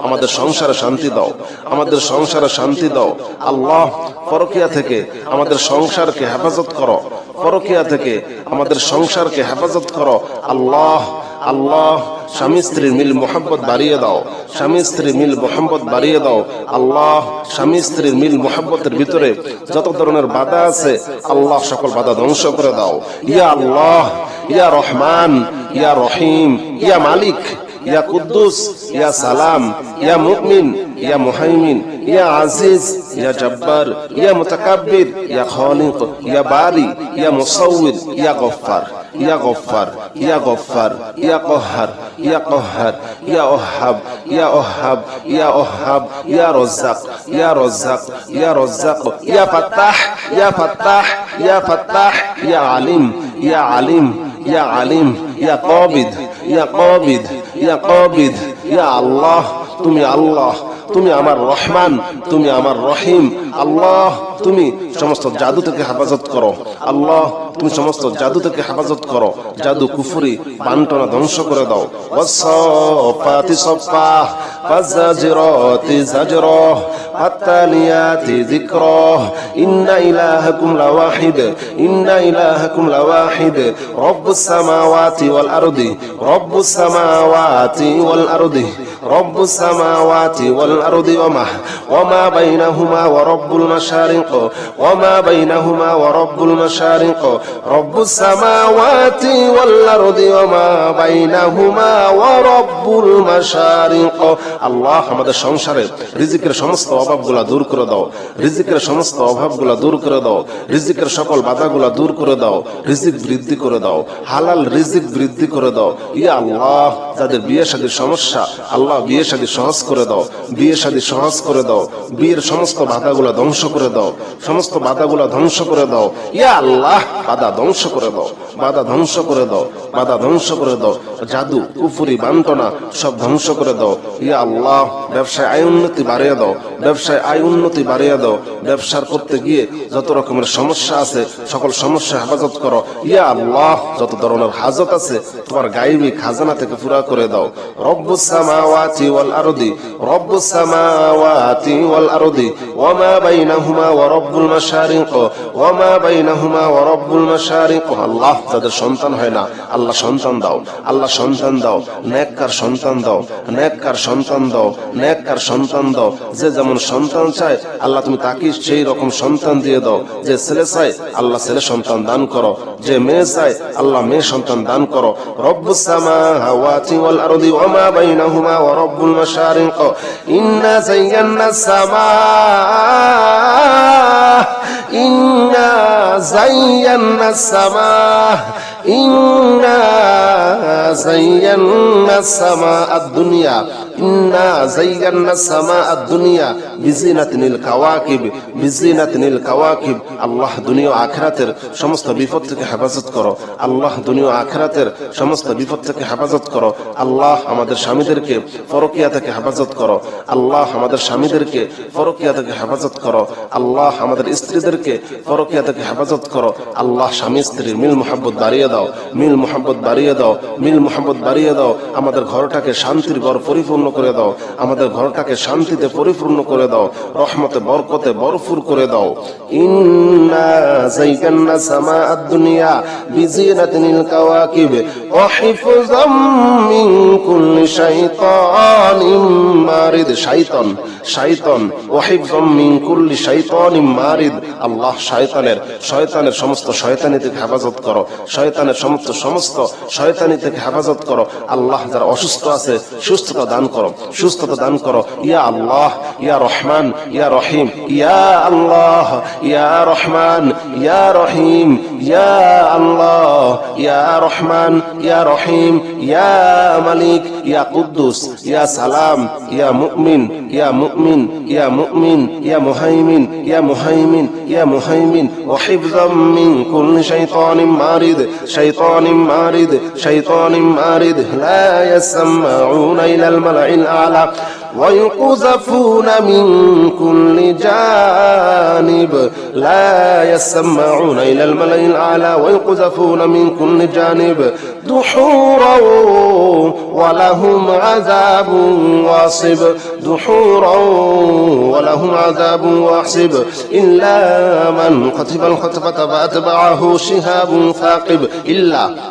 আমাদের সংসারে শান্তি দাও, আমাদের সংসারে শান্তি দাও। আল্লাহ পরকিয়া থেকে আমাদের সংসারকে হেফাজত করো, পরকিয়া থেকে আমাদের সংসারকে হেফাজত করো। আল্লাহ আল্লাহ স্বামী স্ত্রীর মিল মোহাম্মত বাড়িয়ে দাও, স্বামী স্ত্রীর মিল মোহাম্মত বাড়িয়ে দাও। আল্লাহ স্বামী স্ত্রীর মিল মোহাম্মতের ভিতরে যত ধরনের বাধা আছে আল্লাহ সকল বাধা ধ্বংস করে দাও। ইয়া আল্লাহ ইয়া রহমান ইয়া রহিম ইয়া মালিক ইয়া কুদ্দুস, ইয়া সালাম, ইয়া মুমিন, ইয়া মুহাইমিন, ইয়া আজিজ, ইয়া জব্বার, ইয়া মুতাকাব্বির, ইয়া খালিক, ইয়া বারি, ইয়া মুসাউবির, ইয়া গফফার, ইয়া গফফার, ইয়া গফফার, ইয়া কহ্হার, ইয়া কহ্হার, ইয়া ওহাব, ইয়া ওহাব, ইয়া ওহাব, ইয়া রাজ্জাক, ইয়া রাজ্জাক, ইয়া রাজ্জাক, ইয়া ফাত্তাহ, ইয়া ফাত্তাহ, ইয়া ফাত্তাহ, ইয়া আলিম, ইয়া আলিম, ইয়া আলিম, ইয়া কাবিদ, ইয়া কাবিদ, ইয়া কাবিদ, ইয়া আল্লাহ, তুমি আল্লাহ, তুমি আমার রহমান, তুমি আমার রহিম। আল্লাহ তুমি সমস্ত জাদু থেকে হেফাজত করো। আল্লাহ তুমি সমস্ত জাদু থেকে হেফাজত করো। জাদু কুফরি বান্টনা ধ্বংস করে দাও। ওয়াসসাফাতি সাফা ফাজাজিরাতি জাজরা ফাতালিয়াতি যিকরা ইন্না ইলাহাকুম লাওয়াহিদ ইন্না ইলাহাকুম লাওয়াহিদ রব্বুস সামাওয়াতি ওয়াল আরদি রব্বুস সামাওয়াতি ওয়াল আরদি রব্বুস সামাওয়াতি ওয়াল আরদি ওয়ামা বাইনাহুমা ওয়া রব্বুল মাশারিক ওয়ামা বাইনাহুমা ওয়া রব্বুল মাশারিক রব্বুস সামাওয়াতি ওয়াল আরদি ওয়ামা বাইনাহুমা ওয়া রব্বুল মাশারিক। আল্লাহ আমাদের সংসারে রিজিকের সমস্ত অভাবগুলা দূর করে দাও। রিজিকের সমস্ত অভাবগুলা দূর করে দাও। রিজিকের সকল বাধাগুলা দূর করে দাও। রিজিক বৃদ্ধি করে দাও। হালাল রিজিক বৃদ্ধি করে দাও। ইয়া আল্লাহ যাদের বিয়ে শাদীর সমস্যা, আল্লাহ বিয়ে শাদী সহজ করে দাও। বিয়ে শাদী সহজ করে দাও। বিয়ের সমস্ত বাধাগুলা ধ্বংস করে দাও। সমস্ত বাধাগুলা ধ্বংস করে দাও। ইয়া আল্লাহ বাধা ধ্বংস করে দাও। বাধা ধ্বংস করে দাও। বাধা ধ্বংস করে দাও। জাদু কুফরি বান্টনা সব ধ্বংস করে দাও। ইয়া আল্লাহ ব্যবসায় আয় উন্নতি বাড়িয়ে দাও। ব্যবসায় আয় উন্নতি বাড়িয়ে দাও। ব্যবসার করতে গিয়ে যত রকমের সমস্যা আছে সকল সমস্যা হেফাজত করো। ইয়া আল্লাহ যত ধরনের হাজত আছে তোমার গায়বী খাজানা থেকে পুরা করে দাও। রব্বুস সামাওয়াতি ওয়াল আরদি রব্বুস সামাওয়াতি ওয়াল আরদি ওয়ামা বাইনাহুমা ওয়া রব্বুল মাশারিক ওয়ামা বাইনাহুমা ওয়া রব্বুল মাশারিক। আল্লাহ যাদের সন্তান হয় না আল্লাহ সন্তান দাও। আল্লাহ সন্তান দাও। নেককার সন্তান দাও। নেককার সন্তান দাও। নেককার সন্তান দাও। যে যেমন সন্তান চায় আল্লাহ তুমি তাকে সেই রকম সন্তান দিয়ে দাও। যে ছেলে চায় আল্লাহ ছেলে সন্তান দান করো। যে মেয়ে চায় আল্লাহ মেয়ে সন্তান দান করো। রব্বুস সামাওয়াতি ওয়াল আরদি ওয়ামা বাইনাহুমা ওয়া রব্বুল মাশারিক ইন্না যায়্যানাস সামা ইন্না যায়্যানাস সামা ইন্না যায়্যানাস সামা আদ-দুনিয়া ইন্না যায়্যানাস সামা আদ-দুনিয়া বিজিনাতিনিল কাওয়াকিব বিজিনাতিনিল কাওয়াকিব। আল্লাহ দুনিয়া ও আখিরাতের সমস্ত বিপদ থেকে হেফাজত করো। আল্লাহ দুনিয়া ও আখিরাতের সমস্ত বিপদ থেকে হেফাজত করো। আল্লাহ আমাদের স্বামীদেরকে পরকিয়া থেকে হেফাজত করো। আল্লাহ আমাদের স্বামীদেরকে পরকিয়া থেকে হেফাজত করো। আল্লাহ আমাদের স্ত্রীদেরকে পরকিয়া থেকে হেফাজত করো। আল্লাহ স্বামী স্ত্রীর মিল মুহাব্বত বাড়িয়ে দাও। মিল মুহাব্বত বাড়িয়ে দাও। মিল মুহাব্বত বাড়িয়ে দাও। আমাদের ঘরটাকে শান্তির ঘর পরিপূর্ণ করে দাও। আমাদের ঘরটাকে শান্তিতে পরিপূর্ণ করে দাও। রহমতে বরকতে ভরপুর করে দাও। ইন্না যায়্যানা সামা আদ-দুনিয়া বিজিনাতিনিল কাওয়াকিব ওয়া হিফযাম মিন কুল্লি শাইতানিম মারিদ। শাইতান শাইতান ওয়া হিফযাম মিন কুল্লি শাইতানিম মারিদ। আল্লাহ শয়তানের সমস্ত শয়তানি থেকে হেফাজত করো। শয়তানের সমস্ত শয়তানি থেকে হেফাজত করো। আল্লাহ যারা অসুস্থ আছে সুস্থতা দান করো। সুস্থতা দান করো। ইয়া আল্লাহ ইয়া রহমান ইয়া রহিম ইয়া আল্লাহ ইয়া রহমান ইয়া রহিম ইয়া আল্লাহ ইয়া রহমান ইয়া রহিম ইয়া মালিক ইয়া কুদ্দুস ইয়া সালাম ইয়া মুমিন ইয়া মুমিন ইয়া মুমিন ইয়া মুহাইমিন ইয়া মুহাইমিন ইয়া মুহাইমিন ওয়া হিফযাম মিন কুল্লি শাইতানিম মারিদ শাইতানিম মারিদ শাইতানিম মারিদ লা ইয়াসমাউনা ইলাল মালাইল আ'লা ويقذفون من كل جانب لا يسمعون إلى الملأ الأعلى ويقذفون من كل جانب دحورا ولهم عذاب واصب دحورا ولهم عذاب واصب إلا من خطف الخطفة فأتبعه شهاب ثاقب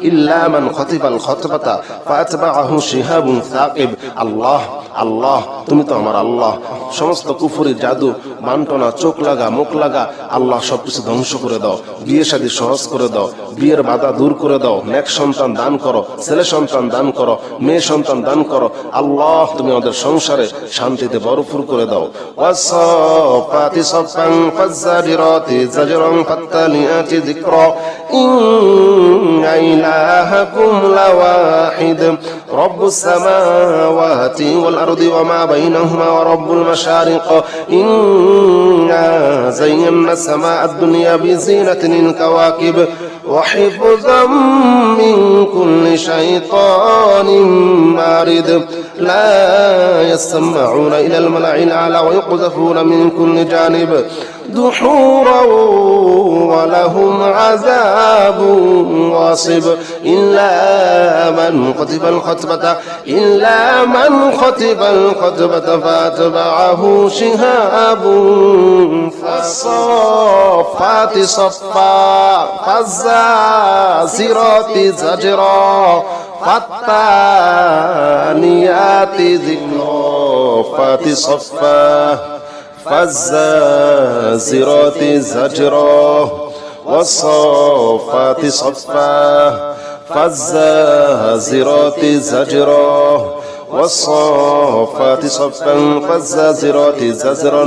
إلا من خطف الخطفة فأتبعه شهاب ثاقب। আল্লাহ আল্লাহ তুমি তো আমার আল্লাহ। সমস্ত কুফরি জাদু বান্টনা চোখ লাগা মুখ লাগা আল্লাহ সবকিছু ধ্বংস করে দাও। বিয়ে শাদী সহজ করে দাও। বিয়ের বাধা দূর করে দাও। নেক সন্তান দান করো। ছেলে সন্তান দান করো। মেয়ে মেয়ে সন্তান দান করো। আল্লাহ তুমি আমাদের সংসারে শান্তিতে ভরপুর করে দাও। ওয়াসফাতি সফান ফাজ্জারিরাতি জাজরান ফাত্তালিয়াতি যিকরা ইন্না ইলাহাকুম লাওয়াহিদ রব্বুস সামাওয়াতি ওয়াল আরদি ওয়া মা বাইনাহুমা ওয়া রব্বুল মাশারিক ইন্না যায়্যানাস সামাআদ দুনিয়া বিজিনাতিল কাওয়াকিব وحفظا من كل شيطان مارد لا يسمعون إلى الملأ الأعلى ويقذفون من كل جانب دحورا ولهم عذاب واصب إلا من خطب الخطبة فأتبعه شهاب فالصافات صفا فالزاجرات زجرا فالتاليات ذكرا فتصفا فالزاجرات زجرا والصافات صفا فالزاجرات زجرا والصافات صفا فالزاجرات زجرا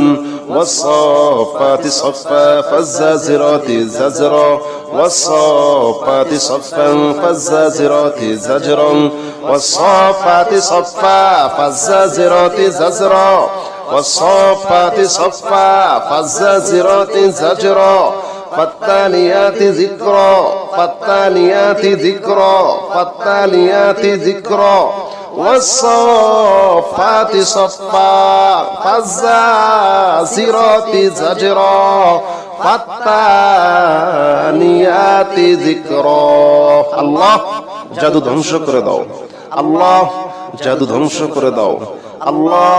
والصافات صفا فالزاجرات زجرا والصافات صفا فالزاجرات زجرا والصافات صفا فالزاجرات زجرا والصافات صفا فالزاجرات زجرا فالتاليات ذكرا فالتاليات ذكرا فالتاليات ذكرا والصافات صفا فالزاجرات زجرا فالتاليات ذكرا আল্লাহ জাদু ধ্বংস করে দাও। আল্লাহ জাদু ধ্বংস করে দাও। আল্লাহ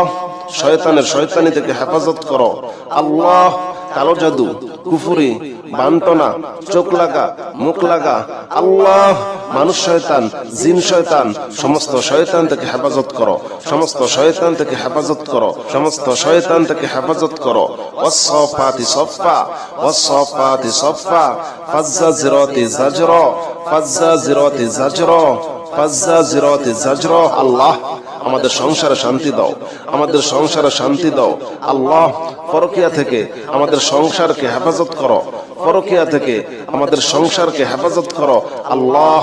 শয়তানের শয়তানি থেকে হেফাজত করো। আল্লাহ কালো জাদু, কুফরি, বান্টনা, চোখ লাগা, মুখ লাগা, আল্লাহ মানুষ শয়তান, জিন শয়তান, সমস্ত শয়তান থেকে হেফাজত করো। সমস্ত শয়তান থেকে হেফাজত করো। সমস্ত শয়তান থেকে হেফাজত করো। ওয়াসফাতি সফা ওয়াসফাতি সফা ফাজ্জাজিরাতি জাজরা ফাজ্জাজিরাতি জাজরা ফাজ্জাজিরাতি জাজরা। আল্লাহ আমাদের সংসারে শান্তি দাও। আমাদের সংসারে শান্তি দাও। আল্লাহ পরকিয়া থেকে আমাদের সংসারকে হেফাজত করো। পরকিয়া থেকে আমাদের সংসারকে হেফাজত করো। আল্লাহ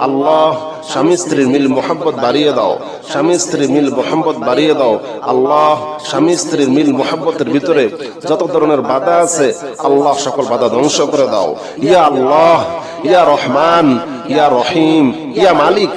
আল্লাহ স্বামী স্ত্রীর মিল মোহাম্মত বাড়িয়ে দাও। স্বামী স্ত্রীর মিল মোহাম্মত বাড়িয়ে দাও। আল্লাহ স্বামী স্ত্রীর মিল মোহাম্মতের ভিতরে যত ধরনের বাধা আছে আল্লাহ সকল বাধা ধ্বংস করে দাও। ইয়া আল্লাহ, ইয়া রহমান, ইয়া রহিম, ইয়া মালিক,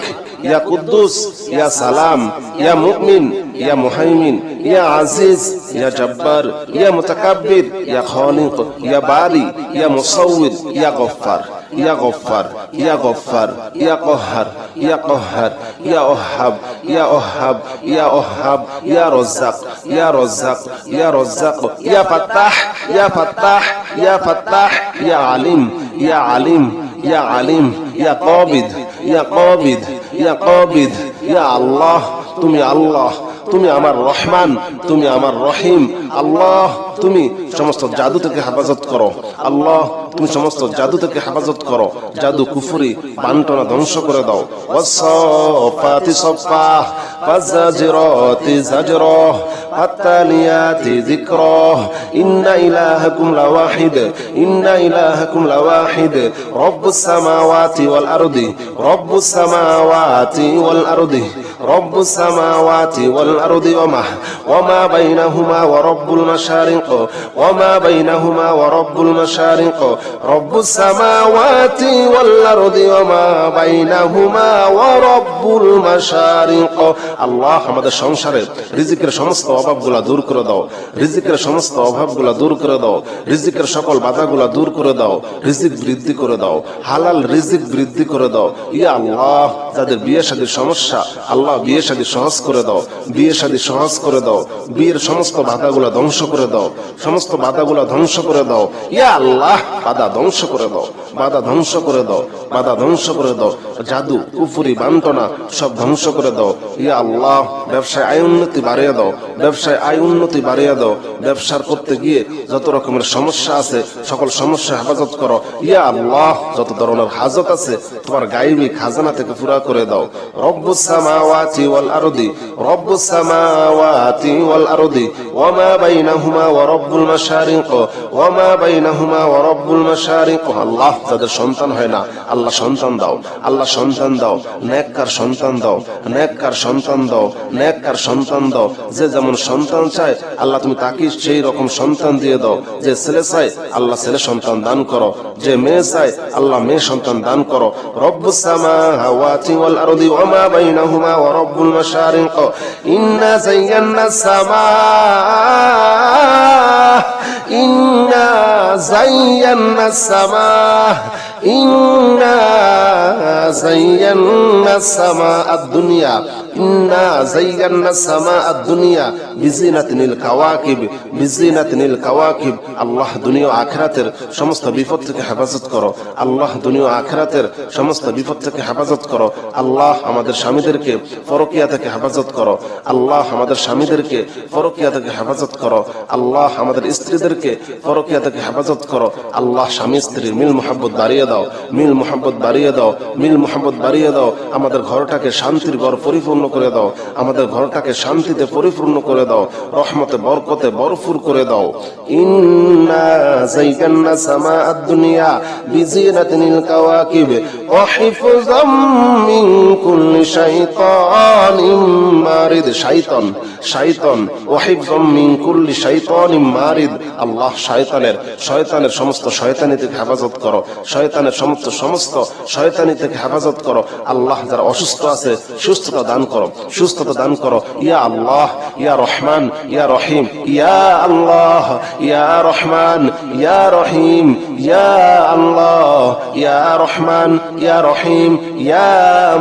ইয়া কুদ্দুস, ইয়া সালাম, ইয়া মুমিন, ইয়া মুহাইমিন, ইয়া আজিজ, ইয়া জব্বার, ইয়া মুতাকাব্বির, ইয়া খালিক, ইয়া বারি, ইয়া মুসাউবির, ইয়া গফফার, ইয়া গফফার, ইয়া গফফার, ইয়া কহ্হার, ইয়া কহ্হার, ইয়া ওহাব, ইয়া ওহাব, ইয়া ওহাব, ইয়া রজ্জাক, ইয়া রজ্জাক, ইয়া রজ্জাক, ইয়া ফাত্তাহ, ইয়া ফাত্তাহ, ইয়া ফাত্তাহ, ইয়া আলিম, ইয়া আলিম, ইয়া আলিম, ইয়া কাবিদ, ইয়া কাবিদ, ইয়া কাবিদ। ইয়া আল্লাহ তুমি আল্লাহ, তুমি আমার রহমান, তুমি আমার রহিম। আল্লাহ তুমি সমস্ত জাদু থেকে হেফাজত করো। আল্লাহ তুমি সমস্ত জাদু থেকে হেফাজত করো। জাদু, কুফরি, বান্টনা ধ্বংস করে দাও। ওয়াসফাতি সফা ফাজ্জাজিরাতি জাজরা ফাত্তালিয়াতি যিকরা ইন্না ইলাহাকুম লাওয়াহিদ ইন্না ইলাহাকুম লাওয়াহিদ রব্বুস সামাওয়াতি ওয়াল আরদি রব্বুস সামাওয়াতি ওয়াল আরদি রব্বুস সামাওয়াতি ওয়াল আরদি ওয়া মা বাইনাহুমা ওয়া রব্বুল মাশারিক ওয়া মা বাইনাহুমা ওয়া রব্বুল মাশারিক রব্বুস সামাওয়াতি ওয়াল আরদি ওয়া মা বাইনাহুমা ওয়া রব্বুল মাশারিক। আল্লাহ আমাদের সংসারে রিজিকের সমস্ত অভাবগুলা দূর করে দাও। রিজিকের সমস্ত অভাবগুলা দূর করে দাও। রিজিকের সকল বাধাগুলা দূর করে দাও। রিজিক বৃদ্ধি করে দাও। হালাল রিজিক বৃদ্ধি করে দাও। ইয়া আল্লাহ যাদের বিয়ে শাদীর সমস্যা আল্লাহ বিয়ে শাদী সহজ করে দাও। বিয়ে শাদী সহজ করে দাও। বিয়ের সমস্ত বাধাগুলা ধ্বংস করে দাও। সমস্ত বাধাগুলা ধ্বংস করে দাও। ইয়া আল্লাহ বাধা ধ্বংস করে দাও। বাধা ধ্বংস করে দাও। বাধা ধ্বংস করে দাও। জাদু, কুফরি, বান্টনা সব ধ্বংস করে দাও। ইয়া আল্লাহ ব্যবসায় আয় উন্নতি বাড়িয়ে দাও। ব্যবসায় আয় উন্নতি বাড়িয়ে দাও। ব্যবসার করতে গিয়ে যত রকমের সমস্যা আছে সকল সমস্যা হেফাজত করো। ইয়া আল্লাহ যত ধরনের হাজত আছে তোমার গায়েবী খাজানা থেকে পুরা করে দাও। রব্বুস সামাওয়াতি সামাওয়াতি ওয়াল আরদি রব্বুস সামাওয়াতি ওয়াল আরদি ওয়া মা বাইনাহুমা ওয়া রব্বুল মাশারিক ওয়া মা বাইনাহুমা ওয়া রব্বুল মাশারিক। আল্লাহ যাদের সন্তান হয় না, আল্লাহ সন্তান দাও, আল্লাহ সন্তান দাও, নেককার সন্তান দাও, নেককার সন্তান দাও, নেককার সন্তান দাও। যে যেমন সন্তান চায় আল্লাহ তুমি তাকে সেই রকম সন্তান দিয়ে দাও। যে ছেলে চায় আল্লাহ ছেলে সন্তান দান করো, যে মেয়ে চায় আল্লাহ মেয়ে সন্তান দান করো। রব্বুস সামাওয়াতি ওয়াল আরদি ওয়া মা বাইনাহুমা ওয়া রব্বুল মাশারিক ইন্না যায়্যানাস সামা ইন্না যায়্যানাস সামা ইন্না যায়্যানাস সামা আদ-দুনিয়া ইন্না যায়্যানাস সামা আদ-দুনিয়া বিজিনাতিনিল কাওয়াকিব বিজিনাতিনিল কাওয়াকিব। আল্লাহ দুনিয়া ও আখিরাতের সমস্ত বিপদ থেকে হেফাজত করো। আল্লাহ দুনিয়া ও আখিরাতের সমস্ত বিপদ থেকে হেফাজত করো। আল্লাহ আমাদের স্বামীদেরকে পরকিয়া থেকে হেফাজত করো। আল্লাহ আমাদের স্বামীদেরকে পরকিয়া থেকে হেফাজত করো। আল্লাহ আমাদের স্ত্রীদেরকে পরকিয়া থেকে হেফাজত করো। আল্লাহ স্বামী স্ত্রীর মিল মুহাব্বত বাড়িয়ে দাও, মিল মুহাব্বত বাড়িয়ে দাও, মিল মুহাব্বত বাড়িয়ে দাও। আমাদের ঘরটাকে শান্তির ঘর পরিপূর্ণ করে দাও, আমাদের ঘরটাকে শান্তিতে পরিপূর্ণ করে দাও, রহমতে বরকতে ভরপুর করে দাও। ইন্না যায়্যানা সামা আদ-দুনিয়া বিজিনাতিনিল কাওয়াকিব ওয়া হিফযাম মিন কুল্লি শাইতানিম মারিদ। শাইতান শাইতান ওয়া হিফযাম মিন কুল্লি শাইতানিম মারিদ। আল্লাহ শয়তানের সমস্ত শয়তানি থেকে হেফাজত করো, শয়তানের সমস্ত শয়তানি থেকে হেফাজত করো। আল্লাহ যারা অসুস্থ আছে সুস্থতা দান করো, সুস্থতা দান করো। ইয়া আল্লাহ ইয়া রহমান ইয়া রহিম, ইয়া আল্লাহ ইয়া রহমান ইয়া রহিম, ইয়া আল্লাহ ইয়া রহমান ইয়া রহিম, ইয়া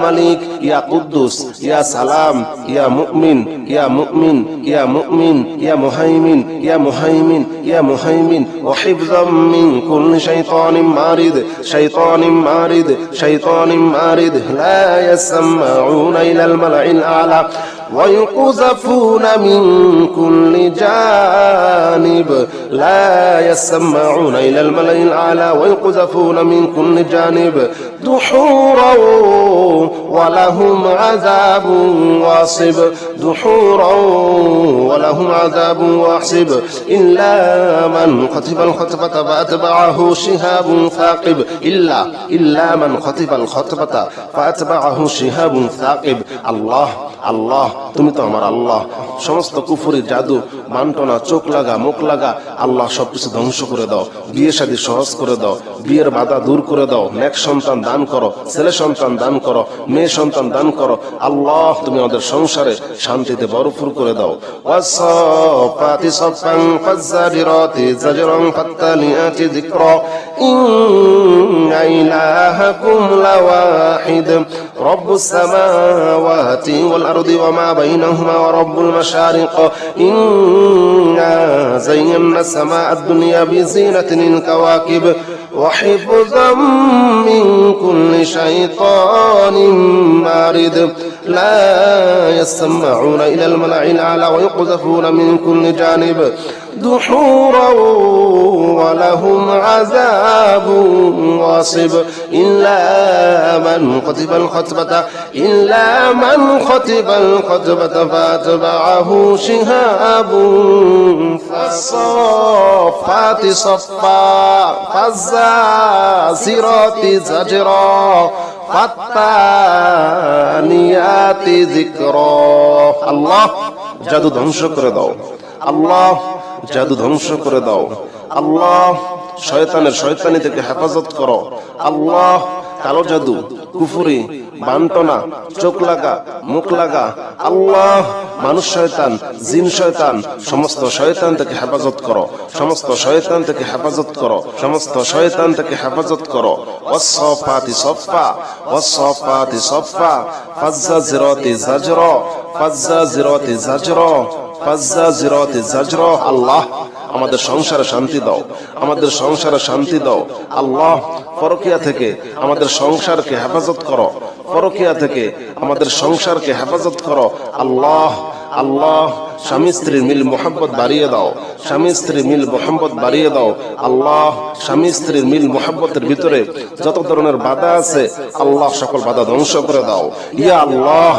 মালিক ইয়া কুদ্দুস ইয়া সালাম ইয়া মুমিন ইয়া মুমিন ইয়া মুমিন ইয়া মুহাইমিন ইয়া মুহাইমিন ইয়া মুহাইমিন ওয়া হিফযাম মিন কুল্লি শাইতানিম মারিদ শাইতানিম মারিদ শাইতানিম মারিদ লা ইয়াসমাউনা ইলাল মালাইল আলা ويقذفون من كل جانب لا يسمعون إلى الملأ الأعلى ويقذفون من كل جانب دحورا ولهم عذاب واصب دحورا ولهم عذاب واصب إلا من خطف الخطفة فأتبعه شهاب ثاقب إلا من خطف الخطفة فأتبعه شهاب ثاقب। আল্লাহ আল্লাহ তুমি তো আমার আল্লাহ। সমস্ত কুফরি জাদু মান্টনা চোখ লাগা মুখ লাগা আল্লাহ সবকিছু ধ্বংস করে দাও। বিয়ে শাদী সহজ করে দাও, বিয়ের বাধা দূর করে দাও। নেক সন্তান দান করো, ছেলে সন্তান দান করো, মেয়ে সন্তান দান করো। আল্লাহ তুমি আমাদের সংসারে শান্তিতে ভরপুর করে দাও। ওয়াসফাতি সফান ফাজ্জারিরাতি জাজরান ফাত্তালিয়াতি যিকরা ইন্না ইলাহাকুম লাওয়াহিদ রব্বুস সামাওয়াতি ওয়াল আরদি ওয়া মা বাইনাহুমা ওয়া রব্বুল মাশারিক ইন্না যায়্যানাস সামা আদ-দুনিয়া বিজিনাতিনিল কাওয়াকিব ওয়া হিফযাম মিন কুল্লি শাইতানিম মারিদ লা ইয়াসমাউনা ইলাল মালাইল আলা ওয়া yuqdhafuna min kulli janib دحورا ولهم عذاب واصب إلا من خطف الخطبة فأتبعه شهاب فالصافات صفا فالزاجرات زجرا فالتاليات ذكرا। আল্লাহ জাদু ধ্বংস করে দাও, আল্লাহ জাদু ধ্বংস করে দাও। আল্লাহ শয়তানের শয়তানি থেকে হেফাজত করো। আল্লাহ কালো জাদু কুফরি বান্টনা চোখ লাগা মুখ লাগা আল্লাহ মানুষ শয়তান জিন শয়তান সমস্ত শয়তান থেকে হেফাজত করো, সমস্ত শয়তান থেকে হেফাজত করো, সমস্ত শয়তান থেকে হেফাজত করো। ওয়াসফাতি সফা ওয়াসফাতি সফা ফাজ্জাজিরাতি জাজরা ফাজ্জাজিরাতি জাজরা ফাজ্জাজিরাতি জাজরা। আল্লাহ আমাদের সংসারে শান্তি দাও, আমাদের সংসারে শান্তি দাও। আল্লাহ পরকিয়া থেকে আমাদের সংসারকে হেফাজত করো, পরকিয়া থেকে আমাদের সংসারকে হেফাজত করো। আল্লাহ আল্লাহ স্বামী স্ত্রীর মিল মোহাব্বত বাড়িয়ে দাও, স্বামী স্ত্রীর মিল মোহাব্বত বাড়িয়ে দাও। আল্লাহ স্বামী স্ত্রীর মিল মোহাব্বতের ভিতরে যত ধরনের বাধা আছে আল্লাহ সকল বাধা ধ্বংস করে দাও। ইয়া আল্লাহ,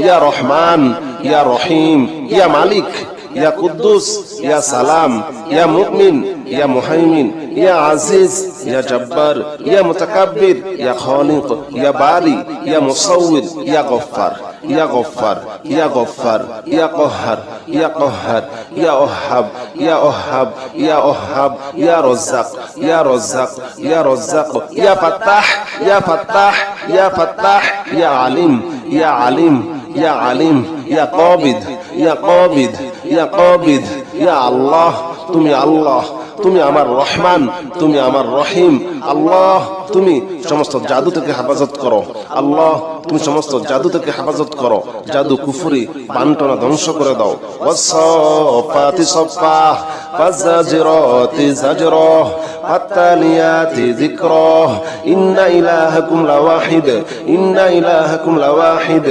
ইয়া রহমান, ইয়া রহিম, ইয়া মালিক, ইয়া কুদ্দুস, ইয়া সালাম, ইয়া মুমিন, ইয়া মুহাইমিন, ইয়া আজিজ, ইয়া জব্বার, ইয়া মুতাকাব্বির, ইয়া খালিক, ইয়া বারি, ইয়া মুসাউবির, ইয়া গফফার, ইয়া গফফার, ইয়া গফফার, ইয়া কহ্হার, ইয়া কহ্হার, ইয়া ওহাব, ইয়া ওহাব, ইয়া ওহাব, ইয়া রাজ্জাক, ইয়া রাজ্জাক, ইয়া রাজ্জাক, ইয়া ফাত্তাহ, ইয়া ফাত্তাহ, ইয়া ফাত্তাহ, ইয়া আলিম, ইয়া আলিম, ইয়া আলিম, ইয়া কাবিদ, ইয়া কাবিদ, ইয়া কাবিদ। ইয়া আল্লাহ, তুমি আল্লাহ, তুমি আমার রহমান, তুমি আমার রহিম। আল্লাহ তুমি সমস্ত জাদু থেকে হেফাজত করো। আল্লাহ তুমি সমস্ত জাদু থেকে হেফাজত করো। জাদু কুফরি বান্টনা ধ্বংস করে দাও। ওয়াসফাতি সফা ফাজাজিরাতি জাজরা ফাতালিয়াতি যিকরা ইন্না ইলাহাকুম লাওয়াহিদ, ইন্না ইলাহাকুম লাওয়াহিদ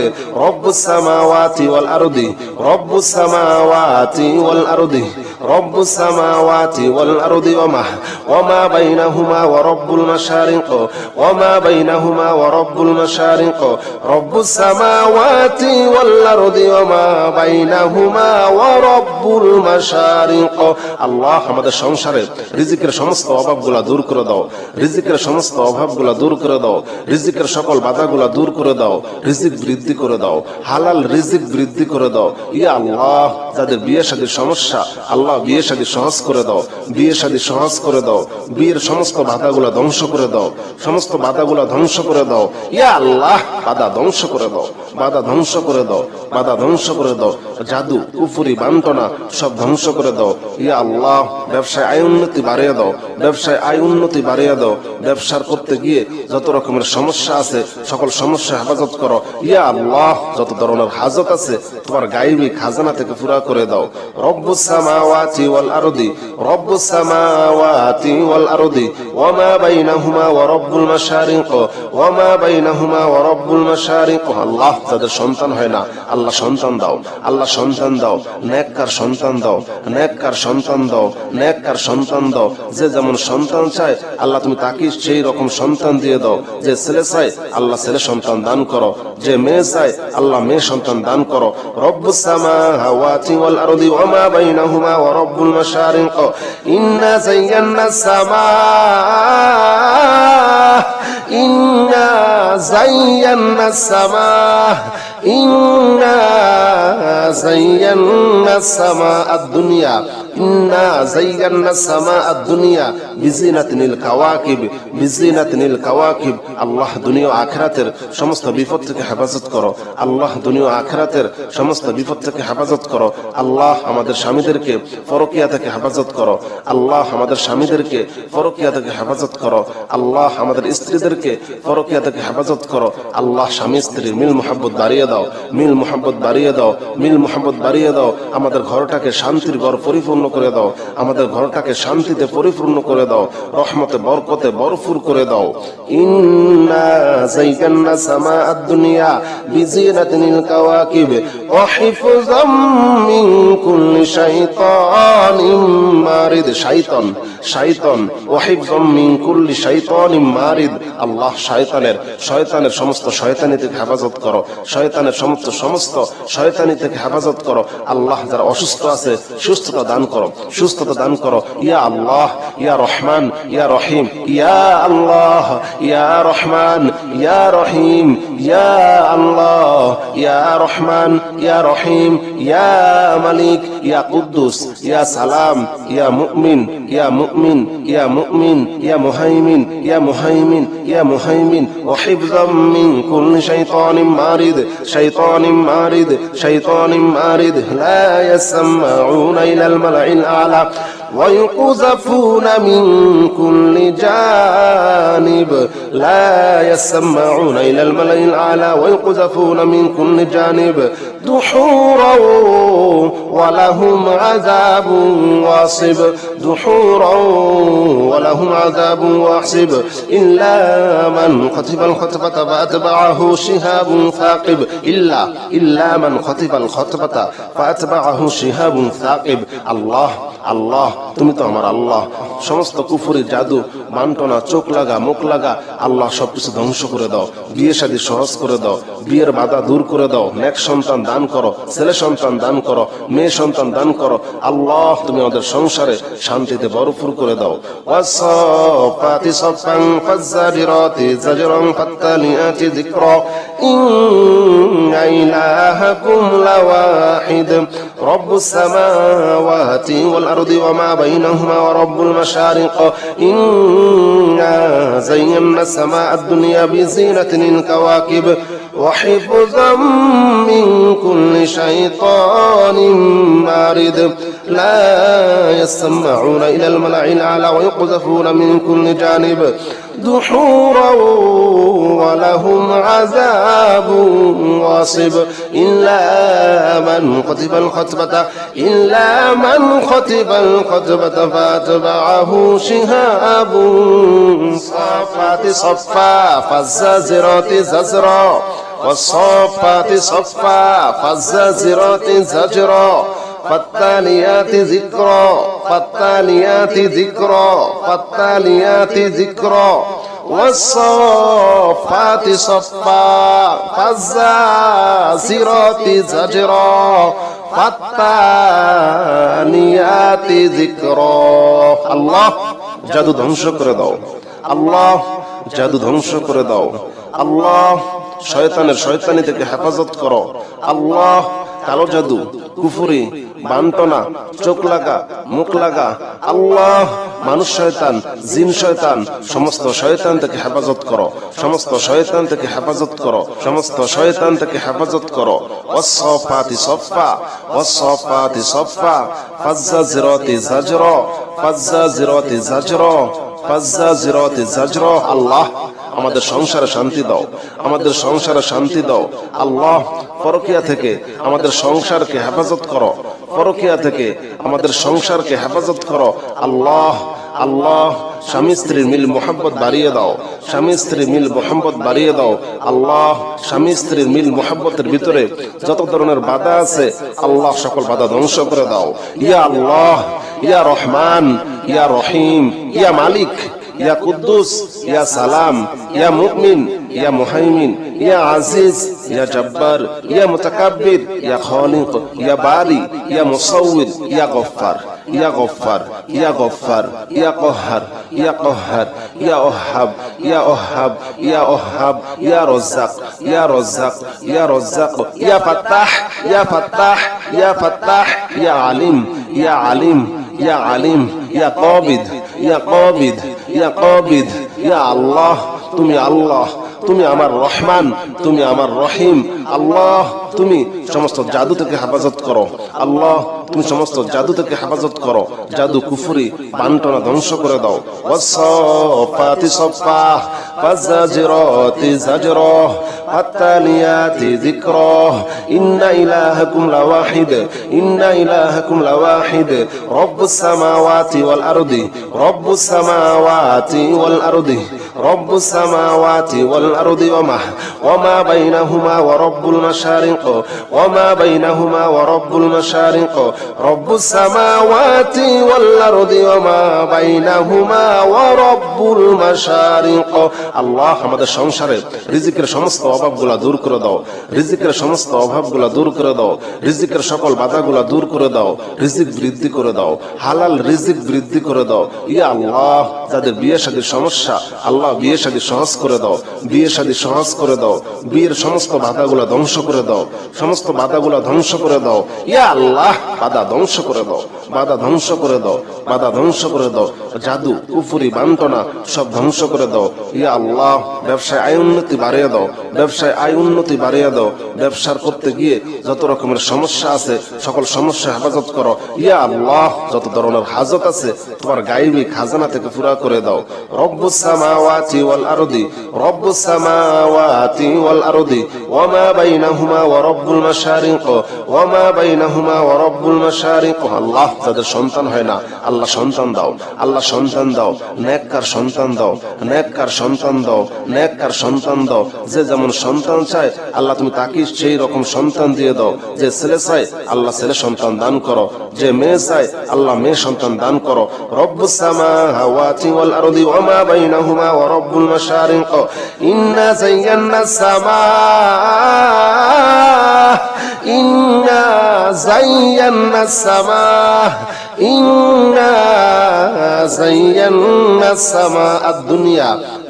রব্বুস সামাওয়াতি ওয়াল আরদি, রব্বুস সামাওয়াতি ওয়াল আরদি, রব্বুস সামাওয়াতি ওয়াল আরদি ওয়ামা বাইনাহুমা ওয়া রব্বুল মাশারিক, ওয়ামা বাইনাহুমা ওয়া রব্বুল মাশারিক, রব্বুস সামাওয়াতি ওয়াল আরদি ওয়ামা বাইনাহুমা ওয়া রব্বুল মাশারিক। আল্লাহ আমাদের সংসারে রিজিকের সমস্ত অভাবগুলা দূর করে দাও, রিজিকের সমস্ত অভাবগুলা দূর করে দাও, রিজিকের সকল বাধাগুলা দূর করে দাও, রিজিক বৃদ্ধি করে দাও, হালাল রিজিক বৃদ্ধি করে দাও। ইয়া আল্লাহ যাদের বিয়ে শাদীর সমস্যা আল্লাহ বিয়ে শাদী সহজ করে দাও, বিয়ে শাদী সহজ করে দাও, বিয়ের সমস্ত বাধাগুলা ধ্বংস করে দাও, সমস্ত বাধাগুলা ধ্বংস করে দাও। ইয়া আল্লাহ বাধা ধ্বংস করে দাও, বাধা ধ্বংস করে দাও, বাধা ধ্বংস করে দাও। জাদু কুফরি বান্টনা সব ধ্বংস করে দাও। ইয়া আল্লাহ ব্যবসায় আয় উন্নতি বাড়িয়ে দাও, ব্যবসায় আয় উন্নতি বাড়িয়ে দাও। ব্যবসার করতে গিয়ে যত রকমের সমস্যা আছে সকল সমস্যা হেফাজত করো। ইয়া আল্লাহ যত ধরনের হাজত আছে তোমার গায়বী খাজানা থেকে পুরা করে দাও। রব্বুস সামাওয়াতি ওয়াল আরদি, রব্বুস সামাওয়াতি ওয়াল আরদি ওয়ামা বাইনাহুমা ওয়া রব্বুল মাশারিক, ওয়ামা বাইনাহুমা ওয়া রব্বুল মাশারিক। আল্লাহ যাদের সন্তান হয় না আল্লাহ সন্তান দাও, আল্লাহ সন্তান দাও, নেককার সন্তান দাও, নেককার সন্তান দাও, নেককার সন্তান দাও। যে যেমন সন্তান চায় আল্লাহ তুমি তাকে সেই রকম সন্তান দিয়ে দাও। যে ছেলে চায় আল্লাহ ছেলে সন্তান দান করো, যে মেয়ে চায় আল্লাহ মেয়ে সন্তান দান করো। রব্বুস সামাওয়াতি ওয়াল আরদি ওয়ামা বাইনাহুমা ওয়া রব্বুল মাশারিক ইন্না যায়্যানাস সামা, ইন্না যায়্যানাস সামা, ইন্না যায়্যানাস সামা আদ-দুনিয়া, ইন্না যায়্যানাস সামা আদ-দুনিয়া বিজিনাতিল কাওয়াকিব, বিজিনাতিল কাওয়াকিব। আল্লাহ দুনিয়া ও আখিরাতের সমস্ত বিপদ থেকে হেফাজত করো। আল্লাহ দুনিয়া ও আখিরাতের সমস্ত বিপদ থেকে হেফাজত করো। আল্লাহ আমাদের স্বামীদেরকে পরকিয়া থেকে হেফাজত করো। আল্লাহ আমাদের স্বামীদেরকে পরকিয়া থেকে হেফাজত করো। আল্লাহ আমাদের স্ত্রীদেরকে পরকিয়া থেকে হেফাজত করো। আল্লাহ স্বামী স্ত্রীর মিল মোহাব্বত বাড়িয়ে দাও, মিল মোহাব্বত বাড়িয়ে দাও, মিল মোহাব্বত বাড়িয়ে দাও। আমাদের ঘরটাকে শান্তির ঘর পরিপূর্ণ করে দাও, আমাদের ঘরটাকে শান্তিতে পরিপূর্ণ করে দাও, রহমতে বরকতে ভরপুর করে দাও। ইন্না যায়্যানা সামা আদ-দুনিয়া বিজিনাতিল কাওয়াকিব ওয়া হিফযাম মিন কুল্লি শাইতানিম মারিদ, শাইতান, শাইতান, ওয়া হিফযাম মিন কুল্লি শাইতানিম মারিদ। আল্লাহ শয়তানের সমস্ত শয়তানি থেকে হেফাজত করো, শয়তানের সমস্ত শয়তানি থেকে হেফাজত করো। আল্লাহ যারা অসুস্থ আছে সুস্থতা দান করো, সুস্থতা দান করো। ইয়া আল্লাহ, ইয়া রহমান, ইয়া রহিম, ইয়া আল্লাহ, ইয়া রহমান, ইয়া রহিম, ইয়া আল্লাহ, ইয়া রহমান, ইয়া রহিম, ইয়া মালিক, ইয়া কুদ্দুস, ইয়া সালাম, ইয়া মুমিন, ইয়া মুমিন, ইয়া মুমিন, ইয়া মুহাইমিন, ইয়া মুহাইমিন, ইয়া মুহাইমিন। ওয়া হিফযাম মিন কুল্লি শাইতানিম মারিদ, শাইতানিম মারিদ, শাইতানিম মারিদ। লা ইয়াসমাউনা ইলাল মালাইল আ'লা ويقذفون من كل جانب، لا يسمعون إلى الملأ الأعلى ويقذفون من كل جانب دحورا ولهم عذاب واصب، دحورا دحورا ولهم عذاب واصب إلا من خطف الخطفة فأتبعه شهاب ثاقب إلا من خطف الخطفة فأتبعه شهاب ثاقب আল্লাহ আল্লাহ তুমি তো আমার আল্লাহ। সমস্ত কুফরি, জাদু, বান্টনা, চোখ লাগা, মুখ লাগা, আল্লাহ সবকিছু ধ্বংস করে দাও। বিয়ে শাদী সহজ করে দাও, বিয়ের বাধা দূর করে দাও। নেক সন্তান দান করো, ছেলে সন্তান দান করো, মেয়ে সন্তান দান করো। আল্লাহ তুমি আমাদের সংসারে শান্তিতে ভরপুর করে দাও। ওয়াসফাতি সফান ফাজ্জাজিরাতি জাজরান ফাত্তালিয়াতি যিকরা ইন্না ইলাহাকুম লাওয়াহিদ রব্বুস সামাওয়াতি ওয়াল আরদি ওয়া মা বাইনাহুমা ওয়া রব্বুল মাশারিক ইন্না যায়্যানা সামাআদ দুনিয়া বিজিনাতিল কাওয়াকিব وحفظا من كل شيطان مارد لا يسمعون إلى الملأ الأعلى ويقذفون من كل جانب دحورا ولهم عذاب واصب إلا من خطف الخطبة فأتبعه شهاب صافات صفا فالزاجرات زجرا والصافات صفا فالزاجرات زجرا فالتاليات ذكرا والصافات صفا فالزاجرات زجرا فالتاليات ذكرا আল্লাহ জাদু ধ্বংস করে দাও। আল্লাহ জাদু ধ্বংস করে দাও। আল্লাহ শয়তানের শয়তানি থেকে হেফাজত করো। আল্লাহ কালো জাদু, কুফরি, বান্টনা, চোখ লাগা, মুখ লাগা, আল্লাহ মানুষ শয়তান, জিন শয়তান, সমস্ত শয়তান থেকে হেফাজত করো। সমস্ত শয়তান থেকে হেফাজত করো। সমস্ত শয়তান থেকে হেফাজত করো। ওয়াসফাতি সফা ওয়াসফাতি সফা ফাজ্জাজিরাতি জাজরা ফাজ্জাজিরাতি জাজরা ফাজ্জাজিরাতি জাজরা আল্লাহ আমাদের সংসারে শান্তি দাও, আমাদের সংসারে শান্তি দাও। আল্লাহ পরকিয়া থেকে আমাদের সংসারকে হেফাজত করো। পরকিয়া থেকে আমাদের সংসারকে হেফাজত করো। আল্লাহ আল্লাহ স্বামী স্ত্রীর মিল মোহাব্বত বাড়িয়ে দাও। স্বামী স্ত্রীর মিল মোহাব্বত বাড়িয়ে দাও। আল্লাহ স্বামী স্ত্রীর মিল মোহাব্বতের ভিতরে যত ধরনের বাধা আছে আল্লাহ সকল বাধা ধ্বংস করে দাও। ইয়া আল্লাহ, ইয়া রহমান, ইয়া রহিম, ইয়া মালিক, ইয়া কুদ্দুস, ইয়া সালাম, ইয়া মুমিন, ইয়া মুহাইমিন, ইয়া আজিজ, ইয়া জব্বার, ইয়া মুতাকাব্বির, ইয়া খালিক, ইয়া বারি, ইয়া মুসাউবির, ইয়া গফফার, ইয়া গফফার, ইয়া গফফার, ইয়া কহ্হার, ইয়া কহ্হার, ইয়া ওহাব, ইয়া ওহাব, ইয়া ওহাব, ইয়া রাজ্জাক, ইয়া রাজ্জাক, ইয়া রাজ্জাক, ইয়া ফাত্তাহ, ইয়া ফাত্তাহ, ইয়া ফাত্তাহ, ইয়া আলিম, ইয়া আলিম, ইয়া আলিম, ইয়া কাবিদ, ইয়া কাবিদ, ইয়া কাবিদ। ইয়া আল্লাহ তুমি আল্লাহ, তুমি আমার রহমান, তুমি আমার রহিম। আল্লাহ তুমি সমস্ত জাদু থেকে হেফাজত করো। আল্লাহ তুমি সমস্ত জাদু থেকে হেফাজত করো। জাদু, কুফরি, বান্টনা ধ্বংস করে দাও। ওয়াসফাতি সফা ফাজ্জাজিরাতি জাজরা ফাত্তালিয়াতি যিকরা ইন্না ইলাহাকুম লাওয়াহিদ ইন্না ইলাহাকুম লাওয়াহিদ রব্বুস সামাওয়াতি ওয়াল আরদি রব্বুস সামাওয়াতি ওয়াল আরদি রব্বুস সামাওয়াতি ওয়াল আরদি ওয়া মা বাইনাহুমা ওয়া রব্বুল মাশারিক ওয়া মা বাইনাহুমা ওয়া রব্বুল মাশারিক রব্বুস সামাওয়াতি ওয়াল আরদি ওয়া মা বাইনাহুমা ওয়া রব্বুল মাশারিক। আল্লাহ আমাদের সংসারে রিজিকের সমস্ত অভাবগুলা দূর করে দাও। রিজিকের সমস্ত অভাবগুলা দূর করে দাও। রিজিকের সকল বাধাগুলা দূর করে দাও। রিজিক বৃদ্ধি করে দাও। হালাল রিজিক বৃদ্ধি করে দাও। ইয়া আল্লাহ যাদের বিয়ে শাদীর সমস্যা আল্লাহ বিয়ে শাদী সহজ করে দাও। বিয়ে শাদী সহজ করে দাও। বিয়ের সমস্ত বাধাগুলা ধ্বংস করে দাও। সমস্ত বাধাগুলা ধ্বংস করে দাও। ইয়া আল্লাহ বাধা ধ্বংস করে দাও। বাধা ধ্বংস করে দাও। বাধা ধ্বংস করে দাও। জাদু, কুফরি, বান্টনা সব ধ্বংস করে দাও। ইয়া আল্লাহ ব্যবসায় আয় উন্নতি বাড়িয়ে দাও। ব্যবসায় আয় উন্নতি বাড়িয়ে দাও। ব্যবসার করতে গিয়ে যত রকমের সমস্যা আছে সকল সমস্যা হেফাজত করো। ইয়া আল্লাহ যত ধরনের হাজত আছে তোমার গায়বী খাজানা থেকে পুরা করে দাও। রব্বুস সামাওয়াতি ওয়াল আরদি রব্বুস সামাওয়াতি ওয়াল আরদি ওয়া মা বাইনাহুমা ওয়া রাব্বুল মাশারিক ওয়া মা বাইনাহুমা ওয়া রাব্বুল মাশারিক। আল্লাহ যাদের সন্তান হয় না, আল্লাহ সন্তান দাও, আল্লাহ সন্তান দাও, নেককার সন্তান দাও, নেককার সন্তান দাও, নেককার সন্তান দাও। যে যেমন সন্তান চায় আল্লাহ তুমি তাকে সেই রকম সন্তান দিয়ে দাও। যে ছেলে চায় আল্লাহ ছেলে সন্তান দান করো, যে মেয়ে চায় আল্লাহ মেয়ে সন্তান দান করো। রব্বুস সামাওয়াতি ওয়াল আরদি ওয়া মা বাইনাহুমা ওয়া রাব্বুল মাশারিক ইন্না যায়্যানাস সামা ইন্না যায়্যানাস সামা ইন্না যায়্যানাস সামা আদ-দুনিয়া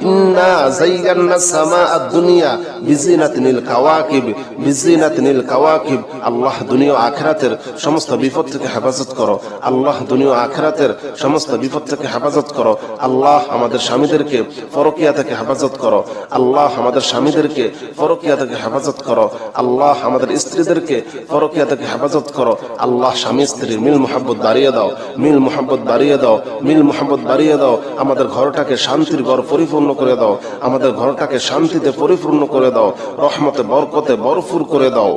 ইন্না যায়্যানাস সামা আদ-দুনিয়া বিজিনাতিল কাওয়াকিব বিজিনাতিল কাওয়াকিব। আল্লাহ দুনিয়া ও আখিরাতের সমস্ত বিপদ থেকে হেফাজত করো। আল্লাহ দুনিয়া ও আখিরাতের সমস্ত বিপদ থেকে হেফাজত করো। আল্লাহ আমাদের স্বামীদেরকে পরকিয়া থেকে হেফাজত করো। আল্লাহ আমাদের স্বামীদেরকে পরকিয়া থেকে হেফাজত করো। আল্লাহ আমাদের স্ত্রীদেরকে পরকিয়া থেকে হেফাজত করো। আল্লাহ স্বামী স্ত্রীর মিল মুহাব্বত বাড়িয়ে দাও, মিল মুহাব্বত বাড়িয়ে দাও, মিল মুহাব্বত বাড়িয়ে দাও। আমাদের ঘরটাকে শান্তির ঘর পরিপূর্ণ করে দাও, আমাদের ঘরটাকে শান্তিতে পরিপূর্ণ করে দাও, রহমতে বরকতে ভরপুর করে দাও।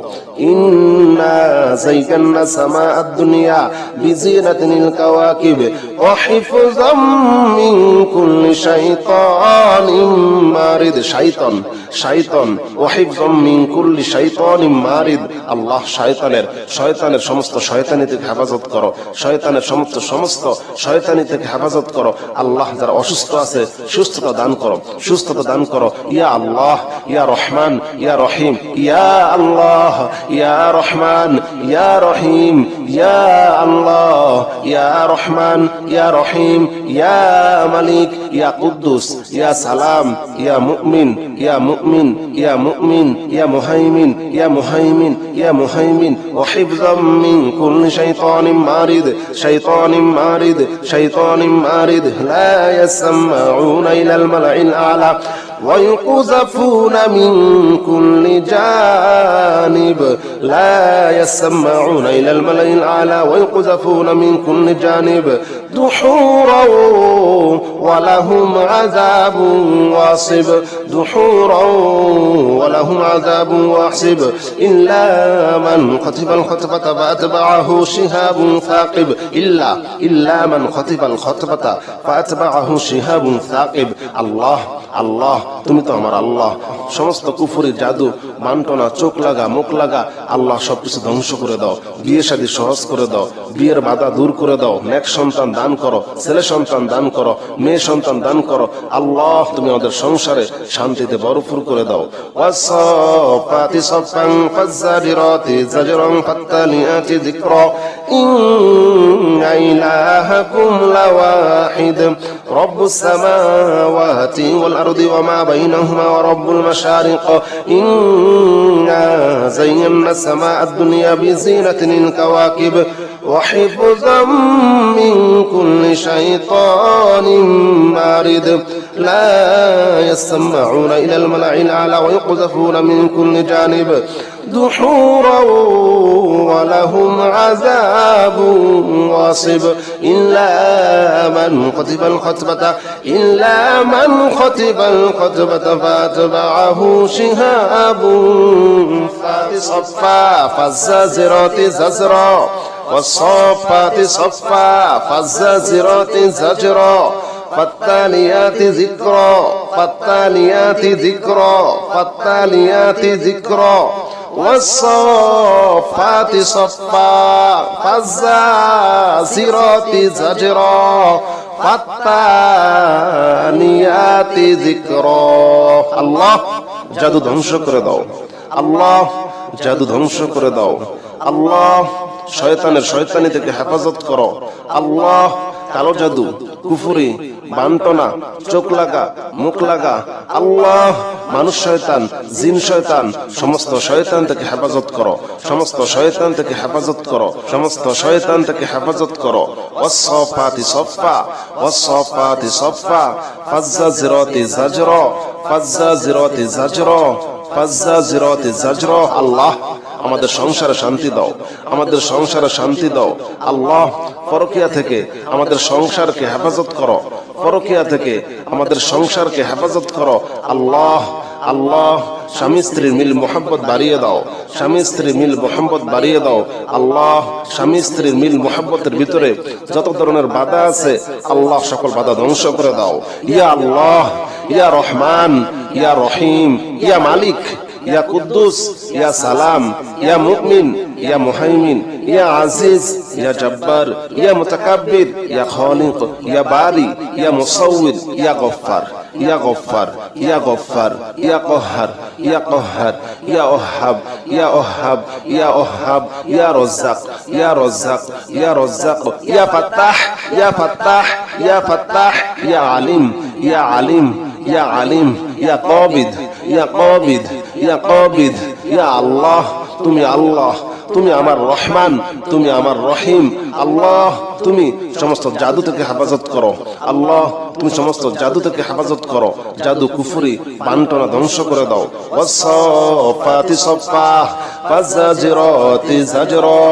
ইন্না যায়্যানা সামা আদ-দুনিয়া বিজিনাতিল কাওয়াকিব ওয়া হিফযাম মিন কুল্লি শাইতানিম মারিদ। শাইতান শাইতান ওয়া হিফযাম মিন কুল্লি শাইতানিম মারিদ। আল্লাহ শয়তানের সমস্ত শয়তানি থেকে হেফাজত করো, শয়তানের সমস্ত শয়তানি থেকে হেফাজত করো। আল্লাহ যারা অসুস্থ আছে সুস্থতা দান করো, সুস্থতা দান করো। ইয়া আল্লাহ ইয়া রহমান ইয়া রহিম, ইয়া আল্লাহ ইয়া রহমান ইয়া রহিম, ইয়া আল্লাহ ইয়া রহমান ইয়া রহিম, ইয়া মালিক ইয়া কুদ্দুস ইয়া সালাম ইয়া মুমিন ইয়া মুমিন ইয়া মুমিন ইয়া মুহাইমিন ইয়া মুহাইমিন ইয়া মুহাইমিন ওয়া হিফযাম মিন কুল্লি শাইতানিম মারিদ শাইতানিম মারিদ শাইতানিম মারিদ লা ইয়াসমাউনা ইলাল মালাইল আলা ويقذفون من كل جانب لا يسمعون إلى الملأ الأعلى ويقذفون من كل جانب دحورا ولهم عذاب واصب دحورا ولهم عذاب واصب إلا من خطف الخطفة فأتبعه شهاب ثاقب إلا من خطف الخطفة فأتبعه شهاب ثاقب। আল্লাহ আল্লাহ তুমি তো আমার আল্লাহ। সমস্ত কুফরি জাদু বান্টনা চোখ লাগা মুখ লাগা আল্লাহ সবকিছু ধ্বংস করে দাও। বিয়ে শাদী সহজ করে দাও, বিয়ের বাধা দূর করে দাও। নেক সন্তান দান করো, ছেলে সন্তান দান করো, মেয়ে সন্তান দান করো। আল্লাহ তুমি আমাদের সংসারে শান্তিতে ভরপুর করে দাও। ওয়াসফাতি সফান ফাজ্জারিরাতি জাজরান ফাত্তালিয়াতি যিকরা ইন্না ইলাহাকুম লাওয়াহিদ রব্বুস সামাওয়াতি ওয়াল আরদি ওয়া মা বাইনাহুমা ওয়া রাব্বুল মাশারিক ইন্না যায়্যানা সামা আদ-দুনিয়া বিজিনাতিল কাওয়াকিব ওয়া হিফযাম মিন কুল্লি শাইতানিম মারিদ লা ইয়াসমাউনা ইলাল মালাইল আলা ওয়া yuqdhafuna min kulli janib دحورا ولهم عذاب واصب إلا من خطف الخطبة فأتبعه شهاب صفا فالزاجرات زجرا والصافات صفا فالزاجرات زجرا فالتاليات ذكرا والصافات صفا فالزاجرات زجرا فالتاليات ذكرا। আল্লাহ জাদু ধ্বংস করে দাও, আল্লাহ জাদু ধ্বংস করে দাও। আল্লাহ শয়তানের শয়তানি থেকে হেফাজত করো। আল্লাহ কালো জাদু কুফরি বান্টনা চোখ লাগা মুখ লাগা আল্লাহ মানুষ শয়তান জিন শয়তান সমস্ত শয়তান থেকে হেফাজত করো, সমস্ত শয়তান থেকে হেফাজত করো, সমস্ত শয়তান থেকে হেফাজত করো। ওয়াসফাতি সফা ওয়াসফাতি সফা ফাজ্জাজিরাতি জাজরা ফাজ্জাজিরাতি জাজরা ফাজ্জাজিরাতি জাজরা। আল্লাহ আমাদের সংসারে শান্তি দাও, আমাদের সংসারে শান্তি দাও। আল্লাহ পরকিয়া থেকে আমাদের সংসারকে হেফাজত করো, পরকিয়া থেকে আমাদের সংসারকে হেফাজত করো। আল্লাহ আল্লাহ স্বামী স্ত্রীর মিল মোহাব্বত বাড়িয়ে দাও, স্বামী স্ত্রীর মিল মোহাব্বত বাড়িয়ে দাও। আল্লাহ স্বামী স্ত্রীর মিল মোহাব্বতের ভিতরে যত ধরনের বাধা আছে আল্লাহ সকল বাধা ধ্বংস করে দাও। ইয়া আল্লাহ, ইয়া রহমান, ইয়া রহিম, ইয়া মালিক, ইয়া কুদ্দুস, ইয়া সালাম, ইয়া মুমিন, ইয়া মুহাইমিন, ইয়া আজিজ, ইয়া জব্বার, ইয়া মুতাকাব্বির, ইয়া খালিক, ইয়া বারি, ইয়া মুসাউবির, ইয়া গফফার, ইয়া গফফার, ইয়া গফফার, ইয়া কহ্হার, ইয়া কহ্হার, ইয়া ওহাব, ইয়া ওহাব, ইয়া ওহাব, ইয়া রজ্জাক, ইয়া রজ্জাক, ইয়া রজ্জাক, ইয়া ফাত্তাহ, ইয়া ফাত্তাহ, ইয়া ফাত্তাহ, ইয়া আলিম, ইয়া আলিম, ইয়া আলিম, ইয়া কাবিদ, ইয়া কাবিদ, ইয়া কাবিদ। ইয়া আল্লাহ, তুমি আল্লাহ, তুমি আমার রহমান, তুমি আমার রহিম। আল্লাহ তুমি সমস্ত জাদু থেকে হেফাজত করো। আল্লাহ তুমি সমস্ত জাদু থেকে হেফাজত করো। জাদু কুফরি বান্টনা ধ্বংস করে দাও। ওয়াসসাফাতি সাফা ফাজাজিরাতি জাজরা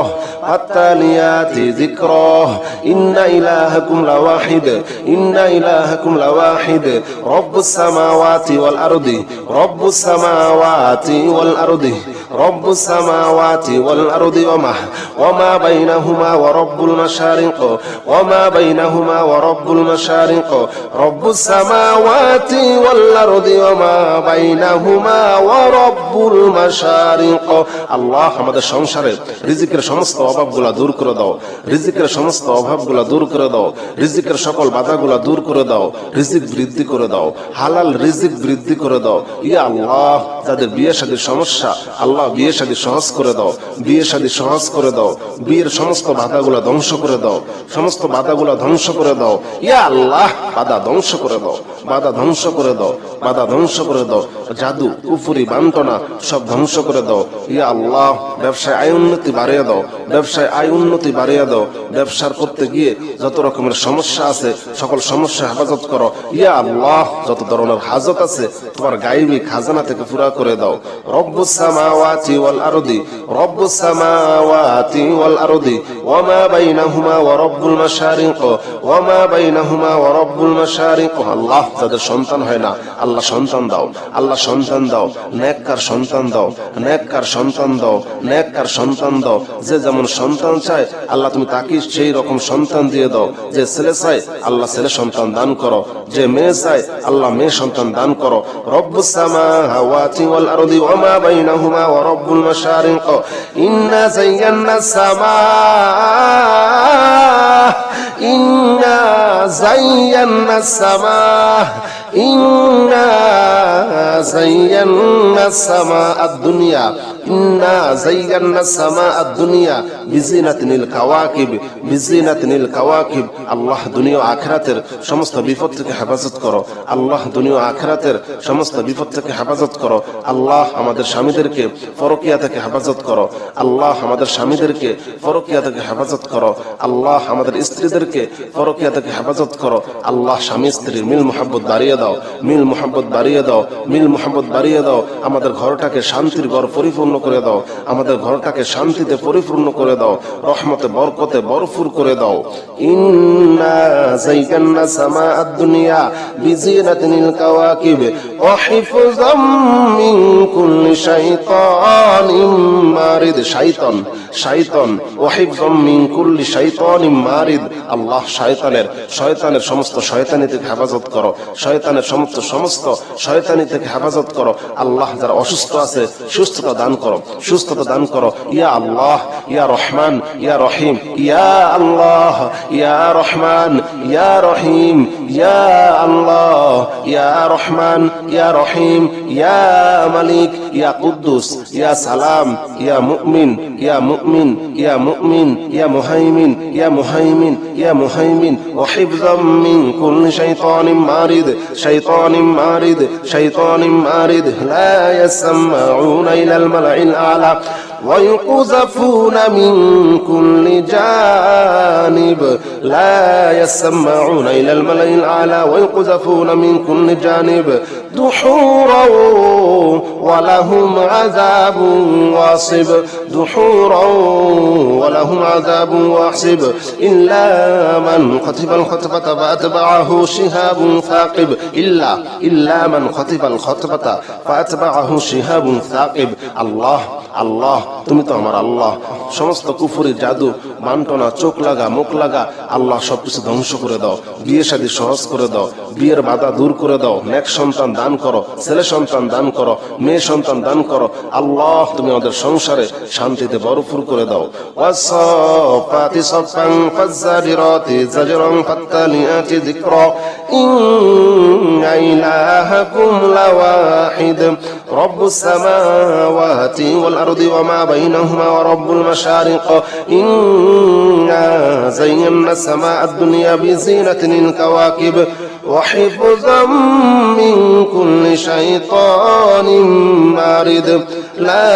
ফাতালিয়াতি যিকরা ইন্না ইলাহাকুম লাওয়াহিদ, ইন্না ইলাহাকুম লাওয়াহিদ রব্বুস সামাওয়াতি ওয়াল আরদি, রব্বুস সামাওয়াতি ওয়াল আরদি, রব্বুস সামাওয়াতি ওয়াল আরদি ওয়ামা বাইনাহুমা ওয়া রব্বুল মাশারিক, ওয়ামা বাইনাহুমা ওয়া রব্বুল মাশারিক, রব্বুস সামাওয়াতি ওয়াল আরদি ওয়ামা বাইনাহুমা ওয়া রব্বুল মাশারিক। আল্লাহ আমাদের সংসারে রিজিকের সমস্ত অভাবগুলা দূর করে দাও, রিজিকের সমস্ত অভাবগুলা দূর করে দাও, রিজিকের সকল বাধাগুলা দূর করে দাও, রিজিক বৃদ্ধি করে দাও, হালাল রিজিক বৃদ্ধি করে দাও। ইয়া আল্লাহ যাদের বিয়ে শাদীর সমস্যা আল্লাহ বিয়ে শাদী সহজ করে দাও, বিয়ে শাদী সহজ করে দাও, বিয়ের সমস্ত বাধাগুলা ধ্বংস করে দাও, সমস্ত বাধাগুলা ধ্বংস করে দাও। ইয়া আল্লাহ বাধা ধ্বংস করে দাও, বাধা ধ্বংস করে দাও, বাধা ধ্বংস করে দাও। জাদু কুফরি বান্টনা সব ধ্বংস করে দাও। ইয়া আল্লাহ ব্যবসায় আয় উন্নতি বাড়িয়ে দাও, ব্যবসায় আয় উন্নতি বাড়িয়ে দাও। ব্যবসার করতে গিয়ে যত রকমের সমস্যা আছে সকল সমস্যা হেফাজত করো। ইয়া আল্লাহ যত ধরনের হাজত আছে তোমার গায়বী খাজানা থেকে পুরা করে দাও। রব্বুস সামাওয়াতি ওয়াল আরদি, রব্বুস সামাওয়াতি ওয়াল আরদি ওয়ামা বাইনাহুমা ওয়া রব্বুল মাশারিক, ওয়ামা বাইনাহুমা ওয়া রব্বুল মাশারিক। আল্লাহ যাদের সন্তান হয় না আল্লাহ সন্তান দাও, আল্লাহ সন্তান দাও, নেককার সন্তান দাও, নেককার সন্তান দাও, নেককার সন্তান দাও। যে যেমন সন্তান চায় আল্লাহ তুমি তাকে সেই রকম সন্তান দিয়ে দাও। যে ছেলে চায় আল্লাহ ছেলে সন্তান দান করো, যে মেয়ে চায় আল্লাহ মেয়ে সন্তান দান করো। রব্বুস সামাওয়াতি ওয়াল আরদি ওয়ামা বাইনাহুমা ওয়া রব্বুল মাশারিক ইন্না যায়্যানাস সামা, ইন্না যায়্যানাস সামা, ইন্না যায়্যানাস সামা আদ-দুনিয়া, ইন্না যায়্যানাস সামা আদ-দুনিয়া বিজিনাতিল কাওয়াকিব, বিজিনাতিল কাওয়াকিব। আল্লাহ দুনিয়া ও আখিরাতের সমস্ত বিপদ থেকে হেফাজত করো। আল্লাহ দুনিয়া ও আখিরাতের সমস্ত বিপদ থেকে হেফাজত করো। আল্লাহ আমাদের স্বামীদেরকে পরকিয়া থেকে হেফাজত করো। আল্লাহ আমাদের স্বামীদেরকে পরকিয়া থেকে হেফাজত করো। আল্লাহ আমাদের স্ত্রীদেরকে পরকিয়া থেকে হেফাজত করো। আল্লাহ স্বামী স্ত্রীর মিল মোহাব্বত বাড়িয়ে দাও, মিল মোহাব্বত বাড়িয়ে দাও, মিল মোহাব্বত বাড়িয়ে দাও। আমাদের ঘরটাকে শান্তির ঘর পরিপূর্ণ করে দাও, আমাদের ঘরটাকে শান্তিতে পরিপূর্ণ করে দাও, রহমতে বরকতে ভরপুর করে দাও। ইন্না যায়্যানা সামা আদ-দুনিয়া বিজিনাতিল কাওয়াকিব ওয়া হিফযাম মিন কুল্লি শাইতানিম মারিদ, শাইতান, শাইতান ওয়া হিফযাম মিন কুল্লি শাইতানিম মারিদ। আল্লাহ শয়তানের সমস্ত শয়তানি থেকে হেফাজত করো, শয়তানের সমস্ত শয়তানি থেকে হেফাজত করো। আল্লাহ যারা অসুস্থ আছে সুস্থতা দান করো, সুস্থতা দান করো। ইয়া আল্লাহ, ইয়া রহমান, ইয়া রহিম, ইয়া আল্লাহ, ইয়া রহমান, ইয়া রহিম, ইয়া আল্লাহ, ইয়া রহমান, ইয়া রহিম, ইয়া মালিক, ইয়া কুদ্দুস, ইয়া সালাম, ইয়া মুমিন, ইয়া মুমিন, ইয়া মুমিন, ইয়া মুহাইমিন, ইয়া মুহাইমিন, ইয়া মুহাইমিন। ওয়া হিফযাম মিন কুল্লি শাইতানিম মারিদ, শাইতানিম মারিদ, শাইতানিম মারিদ। লা ইয়াসমাউনা ইলাল মালাইল আ'লা ويقذفون من كل جانب، لا يسمعون إلى الملأ الأعلى ويقذفون من كل جانب دحورا ولهم عذاب واصب، دحورا ولهم ولهم عذاب واصب إلا من خطف الخطفة فأتبعه شهاب ثاقب إلا من خطف الخطفة فأتبعه شهاب ثاقب আল্লাহ আল্লাহ তুমি তো আমার আল্লাহ। সমস্ত কুফরি, জাদু, মান্টনা, চোখ লাগা, মুখ লাগা, আল্লাহ সবকিছু ধ্বংস করে দাও। বিয়ে শাদী সহজ করে দাও, বিয়ের বাধা দূর করে দাও। নেক সন্তান দান করো, ছেলে সন্তান দান করো, মেয়ে সন্তান দান করো। আল্লাহ তুমি আমাদের সংসারে শান্তিতে ভরপুর করে দাও। ওয়াসফাতি সফান ফাজ্জারিরাতি জাজরান ফাত্তালিয়াতি যিকরা ইন্না ইলাহাকুম লাওয়াহিদ রব্বুস সামাওয়াতি ওয়াল আরদি ওয়া মা বাইনাহুমা ওয়া রব্বুল মাশারিক ইন্না যায়্যানাস সামাআদ দুনিয়া বিজিনাতিল কাওয়াকিব وحفظا من كل شيطان مارد لا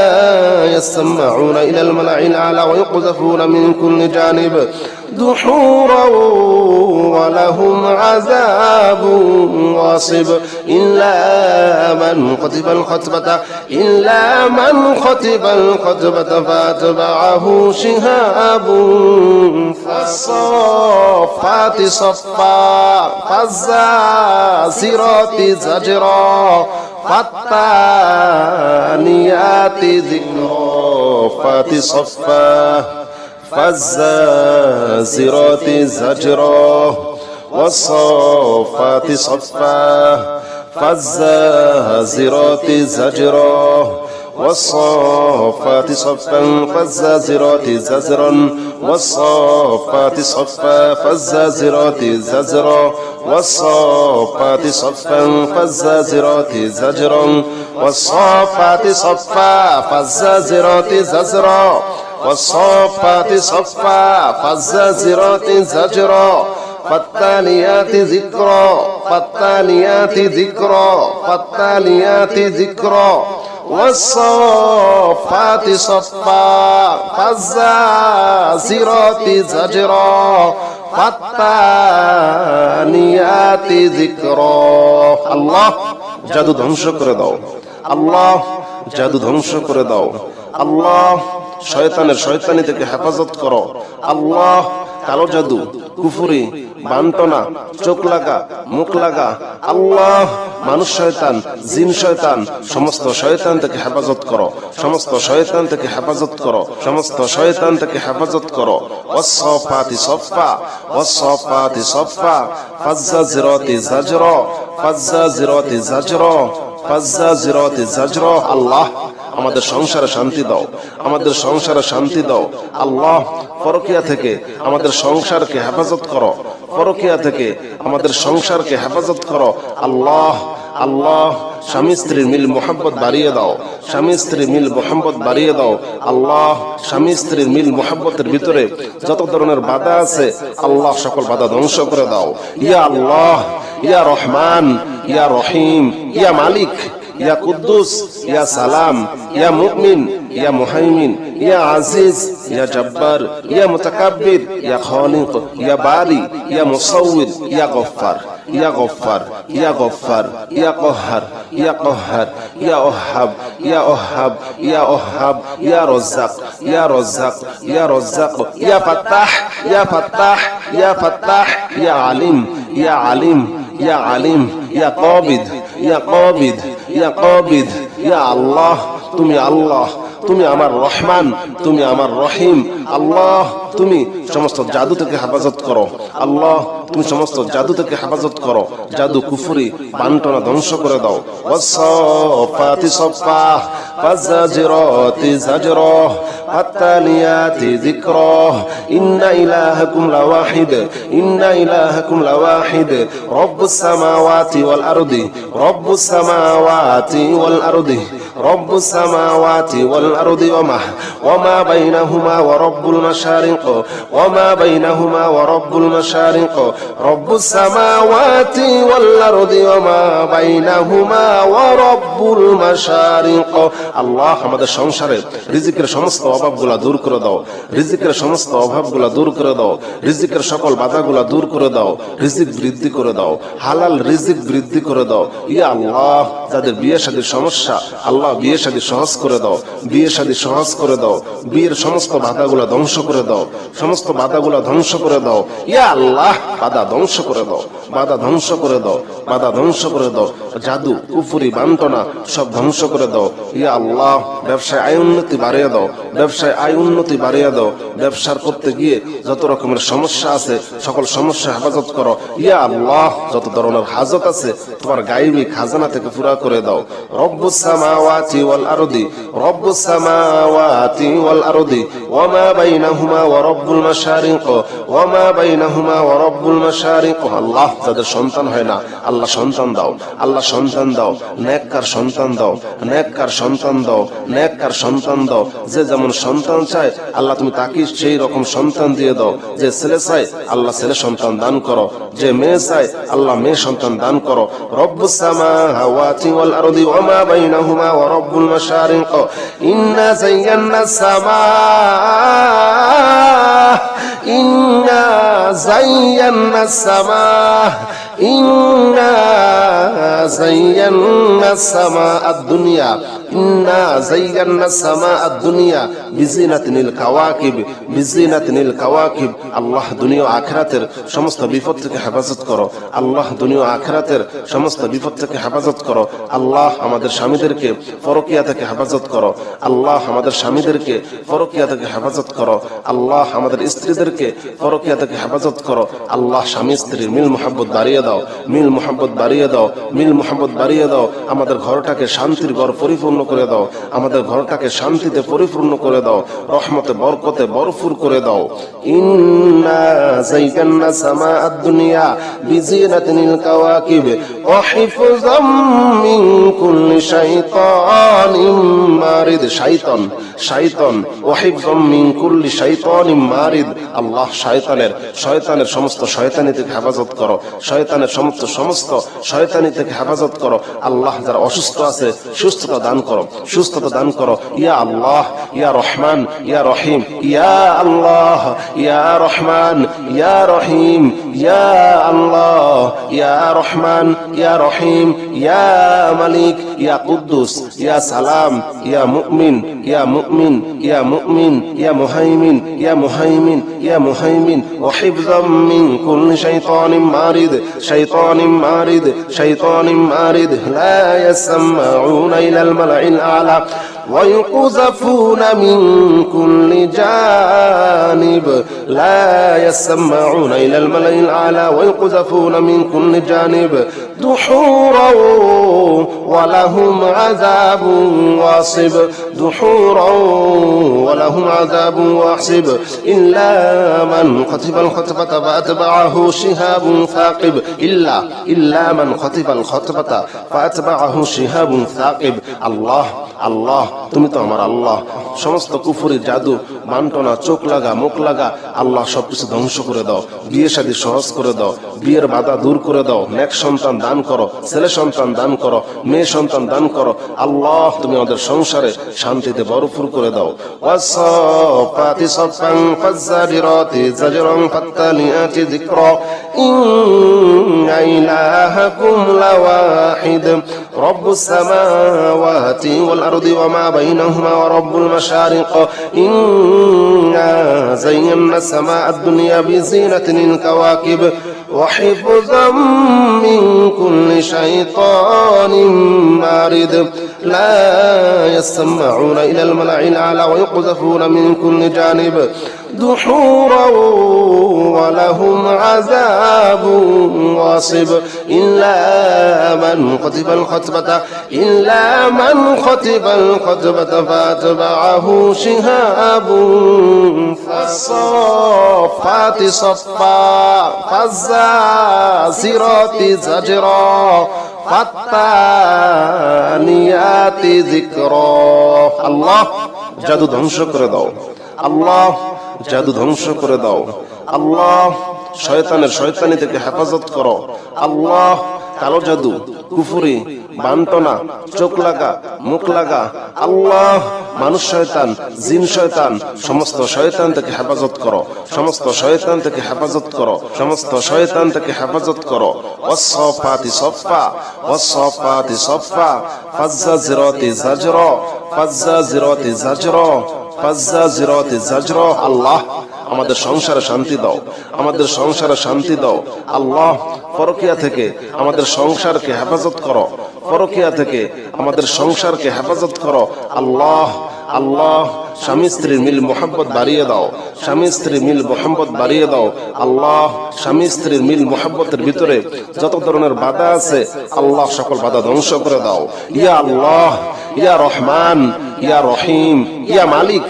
يسمعون إلى الملأ الأعلى ويقذفون من كل جانب دحورا ولهم عذاب واصب إلا من خطف الخطبة فأتبعه شهاب فالصافات صفا فالزاجرات زجرا فالتاليات ذكرا فتصفا فالزاجرات زجرا والصافات صفا فالزاجرات زجرا والصافات صفا فالزاجرات زجرا والصافات صفا فالزاجرات زجرا والصافات صفا فالزاجرات زجرا والصافات صفا فالزاجرات زجرا والصافات صفا فالزاجرات زجرا فالتاليات ذكرا فالتاليات ذكرا والصافات صفا فالزاجرات زجرا فالتاليات ذكرا আল্লাহ জাদু ধ্বংস করে দাও। আল্লাহ জাদু ধ্বংস করে দাও। আল্লাহ শয়তানের শয়তানি থেকে হেফাজত করো। আল্লাহ কালো জাদু, কুফরি, বান্টনা, চোখ লাগা, মুখ লাগা, আল্লাহ মানুষ শয়তান, জিন শয়তান, সমস্ত শয়তান থেকে হেফাজত করো। সমস্ত শয়তান থেকে হেফাজত করো। সমস্ত শয়তান থেকে হেফাজত করো। ওয়াসফাতি সফা ওয়াসফাতি সফা ফাজ্জাজিরাতি জাজরা ফাজ্জাজিরাতি জাজরা ফাজ্জাজিরাতি জাজরা আল্লাহ আমাদের সংসারে শান্তি দাও। আমাদের সংসারে শান্তি দাও। আল্লাহ পরকিয়া থেকে আমাদের সংসারকে হেফাজত করো। পরকিয়া থেকে আমাদের সংসারকে হেফাজত করো। আল্লাহ আল্লাহ স্বামী স্ত্রীর মিল মোহাম্মত বাড়িয়ে দাও। স্বামী স্ত্রীর মিল মোহাম্মত বাড়িয়ে দাও। আল্লাহ স্বামী স্ত্রীর মিল মোহাম্মতের ভিতরে যত ধরনের বাধা আছে আল্লাহ সকল বাধা ধ্বংস করে দাও। ইয়া আল্লাহ, ইয়া রহমান, ইয়া রহিম, ইয়া মালিক, ইয়া কুদ্দুস, ইয়া সালাম, ইয়া মুমিন, ইয়া মুহাইমিন, ইয়া আজিজ, ইয়া জব্বার, ইয়া মুতাকাব্বির, ইয়া খালিক, ইয়া বারি, ইয়া মুসাউওয়ির, ইয়া গফফার, ইয়া গফফার, ইয়া গফফার, ইয়া কহ্হার, ইয়া কহ্হার, ইয়া ওহাব, ইয়া ওহাব, ইয়া ওহাব, ইয়া রাজ্জাক, ইয়া রাজ্জাক, ইয়া রাজ্জাক, ইয়া ফাত্তাহ, ইয়া ফাত্তাহ, ইয়া ফাত্তাহ, ইয়া আলিম, ইয়া আলিম, ইয়া আলিম, ইয়া কাবিদ, ইয়া কাবিদ, ইয়া কাবিদ, ইয়া আল্লাহ তুমি আল্লাহ, তুমি আমার রহমান, তুমি আমার রহিম। আল্লাহ তুমি সমস্ত জাদু থেকে হেফাজত করো। আল্লাহ তুমি সমস্ত জাদু থেকে হেফাজত করো। জাদু, কুফরি, বান্টনা ধ্বংস করে দাও। ওয়াসফাতি সফা ফাজ্জাজিরাতি জাজরা ফাত্তালিয়াতি যিকরা ইন্না ইলাহাকুম লাওয়াহিদ ইন্না ইলাহাকুম লাওয়াহিদ রব্বুস সামাওয়াতি ওয়াল আরদি রব্বুস সামাওয়াতি ওয়াল আরদি রব্বুস সামাওয়াতি ওয়াল আরদি ওয়া মা বাইনাহুমা ওয়া রব্বুল মাশারিক ওয়া মা বাইনাহুমা ওয়া রব্বুল মাশারিক রব্বুস সামাওয়াতি ওয়াল আরদি ওয়া মা বাইনাহুমা ওয়া রব্বুল মাশারিক। আল্লাহ আমাদের সংসারে রিজিকের সমস্ত অভাবগুলা দূর করে দাও। রিজিকের সমস্ত অভাবগুলা দূর করে দাও। রিজিকের সকল বাধাগুলা দূর করে দাও। রিজিক বৃদ্ধি করে দাও। হালাল রিজিক বৃদ্ধি করে দাও। ইয়া আল্লাহ যাদের বিয়ে শাদীর সমস্যা আল্লাহ আল্লাহ বিয়ে শাদী সহজ করে দাও, বিয়ে শাদী সহজ করে দাও, বিয়ের সমস্ত বাধাগুলা ধ্বংস করে দাও, সমস্ত বাধাগুলা ধ্বংস করে দাও ইয়া আল্লাহ। বাধা ধ্বংস করে দাও, বাধা ধ্বংস করে দাও, বাধা ধ্বংস করে দাও, জাদু কুফরি বান্টনা সব ধ্বংস করে দাও ইয়া আল্লাহ। ব্যবসায় আয় উন্নতি বাড়িয়ে দাও, ব্যবসায় আয় উন্নতি বাড়িয়ে দাও। ব্যবসার করতে গিয়ে যত রকমের সমস্যা আছে সকল সমস্যা হেফাজত করো ইয়া আল্লাহ। যত ধরনের হাজত আছে তোমার গায়বী খাজানা থেকে পুরা করে দাও। রব্বুস সামাওয়াতি ওয়াল আরদি, রব্বুস সামাওয়াতি ওয়াল আরদি ওয়া মা বাইনাহুমা ওয়া রব্বুল মাশারিক ওয়া মা বাইনাহুমা ওয়া রব্বুল মাশারিক। আল্লাহ যাদের সন্তান হয় না আল্লাহ সন্তান দাও, আল্লাহ সন্তান দাও, নেককার সন্তান দাও, নেককার সন্তান দাও, নেককার সন্তান দাও। যে যেমন সন্তান চায় আল্লাহ তুমি তাকে সেই রকম সন্তান দিয়ে দাও। যে ছেলে চায় আল্লাহ ছেলে সন্তান দান করো, যে মেয়ে চায় আল্লাহ মেয়ে সন্তান দান করো। রব্বুস সামাওয়াতি ওয়াল আরদি ওয়া মা বাইনাহুমা ওয়া রব্বুল মাশারিক ইন্না যায়্যানাস সামা ইন্না যায়্যানাস সামা ইন্না যায়্যানাস সামা আদ-দুনিয়া ইন্না যায়্যানাস সামা আদ-দুনিয়া বিজিনাতিনিল কাওয়াকিব বিজিনাতিনিল কাওয়াকিব। আল্লাহ দুনিয়া ও আখিরাতের সমস্ত বিপদ থেকে হেফাজত করো, আল্লাহ দুনিয়া ও আখিরাতের সমস্ত বিপদ থেকে হেফাজত করো। আল্লাহ আমাদের স্বামীদেরকে পরকিয়া থেকে হেফাজত করো, আল্লাহ আমাদের স্বামীদেরকে পরকিয়া থেকে হেফাজত করো, আল্লাহ আমাদের স্ত্রীদেরকে পরকিয়া থেকে হেফাজত করো। আল্লাহ স্বামী স্ত্রীর মিল মুহাব্বত বাড়িয়ে দাও, মিল মুহাব্বত বাড়িয়ে দাও, মিল মুহাব্বত বাড়িয়ে দাও। আমাদের ঘরটাকে শান্তির ঘর পরিপূর্ণ করে দাও, আমাদের ঘরটাকে শান্তিতে পরিপূর্ণ করে দাও, রহমতে বরকতে ভরপুর করে দাও। ইন্না যায়্যানা সামা আদ-দুনিয়া বিজিনাতিনিল কাওয়াকিব ওয়া হিফযাম মিন কুল্লি শাইতানিম মারিদ। শাইতান শাইতান ওয়া হিফযাম মিন কুল্লি শাইতানিম মারিদ। আল্লাহ শয়তানের সমস্ত শয়তানি থেকে হেফাজত করো, শয়তানের সমস্ত শয়তানি থেকে হেফাজত করো। আল্লাহ যারা অসুস্থ আছে সুস্থতা দান করো, সুস্থতা দান করো ইয়া আল্লাহ। ইয়া রহমান ইয়া রহিম, ইয়া আল্লাহ ইয়া রহমান ইয়া রহিম, ইয়া আল্লাহ ইয়া রহমান ইয়া রহিম, ইয়া মালিক ইয়া কুদ্দুস ইয়া সালাম ইয়া মুমিন ইয়া মুমিন ইয়া মুমিন ইয়া মুহাইমিন ইয়া মুহাইমিন ইয়া মুহাইমিন। ওয়া হিফযাম মিন কুল্লি শাইতানিম মারিদ শাইতানিম মারিদ শাইতানিম মারিদ। লা ইয়াসমাউনা ইলাল মালাইল আ'লা ويقذفون من كل جانب لا يسمعون إلى الملأ الأعلى ويقذفون من كل جانب دحورا ولهم عذاب واصب دحورا ولهم عذاب واصب إلا من خطف الخطفة فأتبعه شهاب ثاقب إلا من خطف الخطفة فأتبعه شهاب ثاقب। আল্লাহ আল্লাহ তুমি তো আমার আল্লাহ। সমস্ত কুফরি জাদু বান্টনা চোখ লাগা মুখ লাগা আল্লাহ সবকিছু ধ্বংস করে দাও, বিয়ে শাদী সহজ করে দাও, বিয়ের বাধা দূর করে দাও, নেক সন্তান দান করো, ছেলে সন্তান দান করো, মেয়ে সন্তান দান করো। আল্লাহ তুমি আমাদের সংসারে শান্তিতে ভরপুর করে দাও। ওয়াসফাতি সফান ফাজ্জারিরাতি জাজরান ফাত্তালিয়াতি যিকরা ইন্না ইলাহাকুম লাওয়াহিদ রব্বুস সামাওয়াতি ওয়াল আরদি ওয়া মা বাইনাহুমা ওয়া রব্বুল মাশারিক ইন্না যায়্যানা সামা আদ-দুনিয়া বিজিনাতিনিল কাওয়াকিব ওয়া হিফযাম মিন কুল্লি শাইতানিম মারিদ লা ইয়াসমাউনা ইলাল মালাইল আ'লা ওয়া yuqdhafuna min kulli janib دحورا ولهم عذاب واصب إلا من خطف الخطبة فأتبعه شهاب فالصافات صفا فالزاجرات زجرا فالتاليات ذكرا। আল্লাহ জাদু ধ্বংস করে দাও, আল্লাহ জাদু ধ্বংস করে দাও, আল্লাহ শয়তানি থেকে হেফাজত করো, আল্লাহ কালো জাদু, কুফরি, বান্টনা, চোখ লাগা, মুখ লাগা, আল্লাহ মানুষ শয়তান, জিন শয়তান, সমস্ত শয়তান থেকে হেফাজত করো, সমস্ত শয়তান থেকে হেফাজত করো, সমস্ত শয়তান থেকে হেফাজত করো। ওয়াসসাফাতি সফা, ওয়াসসাফাতি সফা, ফাজ্জাজিরাতি জাজরা, ফাজ্জাজিরাতি জাজরা, ফাজ্জাজিরাতি জাজরা। আল্লাহ আমাদের সংসারে শান্তি দাও, আমাদের সংসারে শান্তি দাও। আল্লাহ পরকিয়া থেকে আমাদের সংসারকে হেফাজত করো, পরকিয়া থেকে আমাদের সংসারকে হেফাজত করো। আল্লাহ আল্লাহ স্বামী স্ত্রীর মিল মোহাব্বত বাড়িয়ে দাও, স্বামী স্ত্রীর মিল মোহাব্বত বাড়িয়ে দাও। আল্লাহ স্বামী স্ত্রীর মিল মোহাব্বতের ভিতরে যত ধরনের বাধা আছে আল্লাহ সকল বাধা ধ্বংস করে দাও। ইয়া আল্লাহ, ইয়া রহমান, ইয়া রহিম, ইয়া মালিক,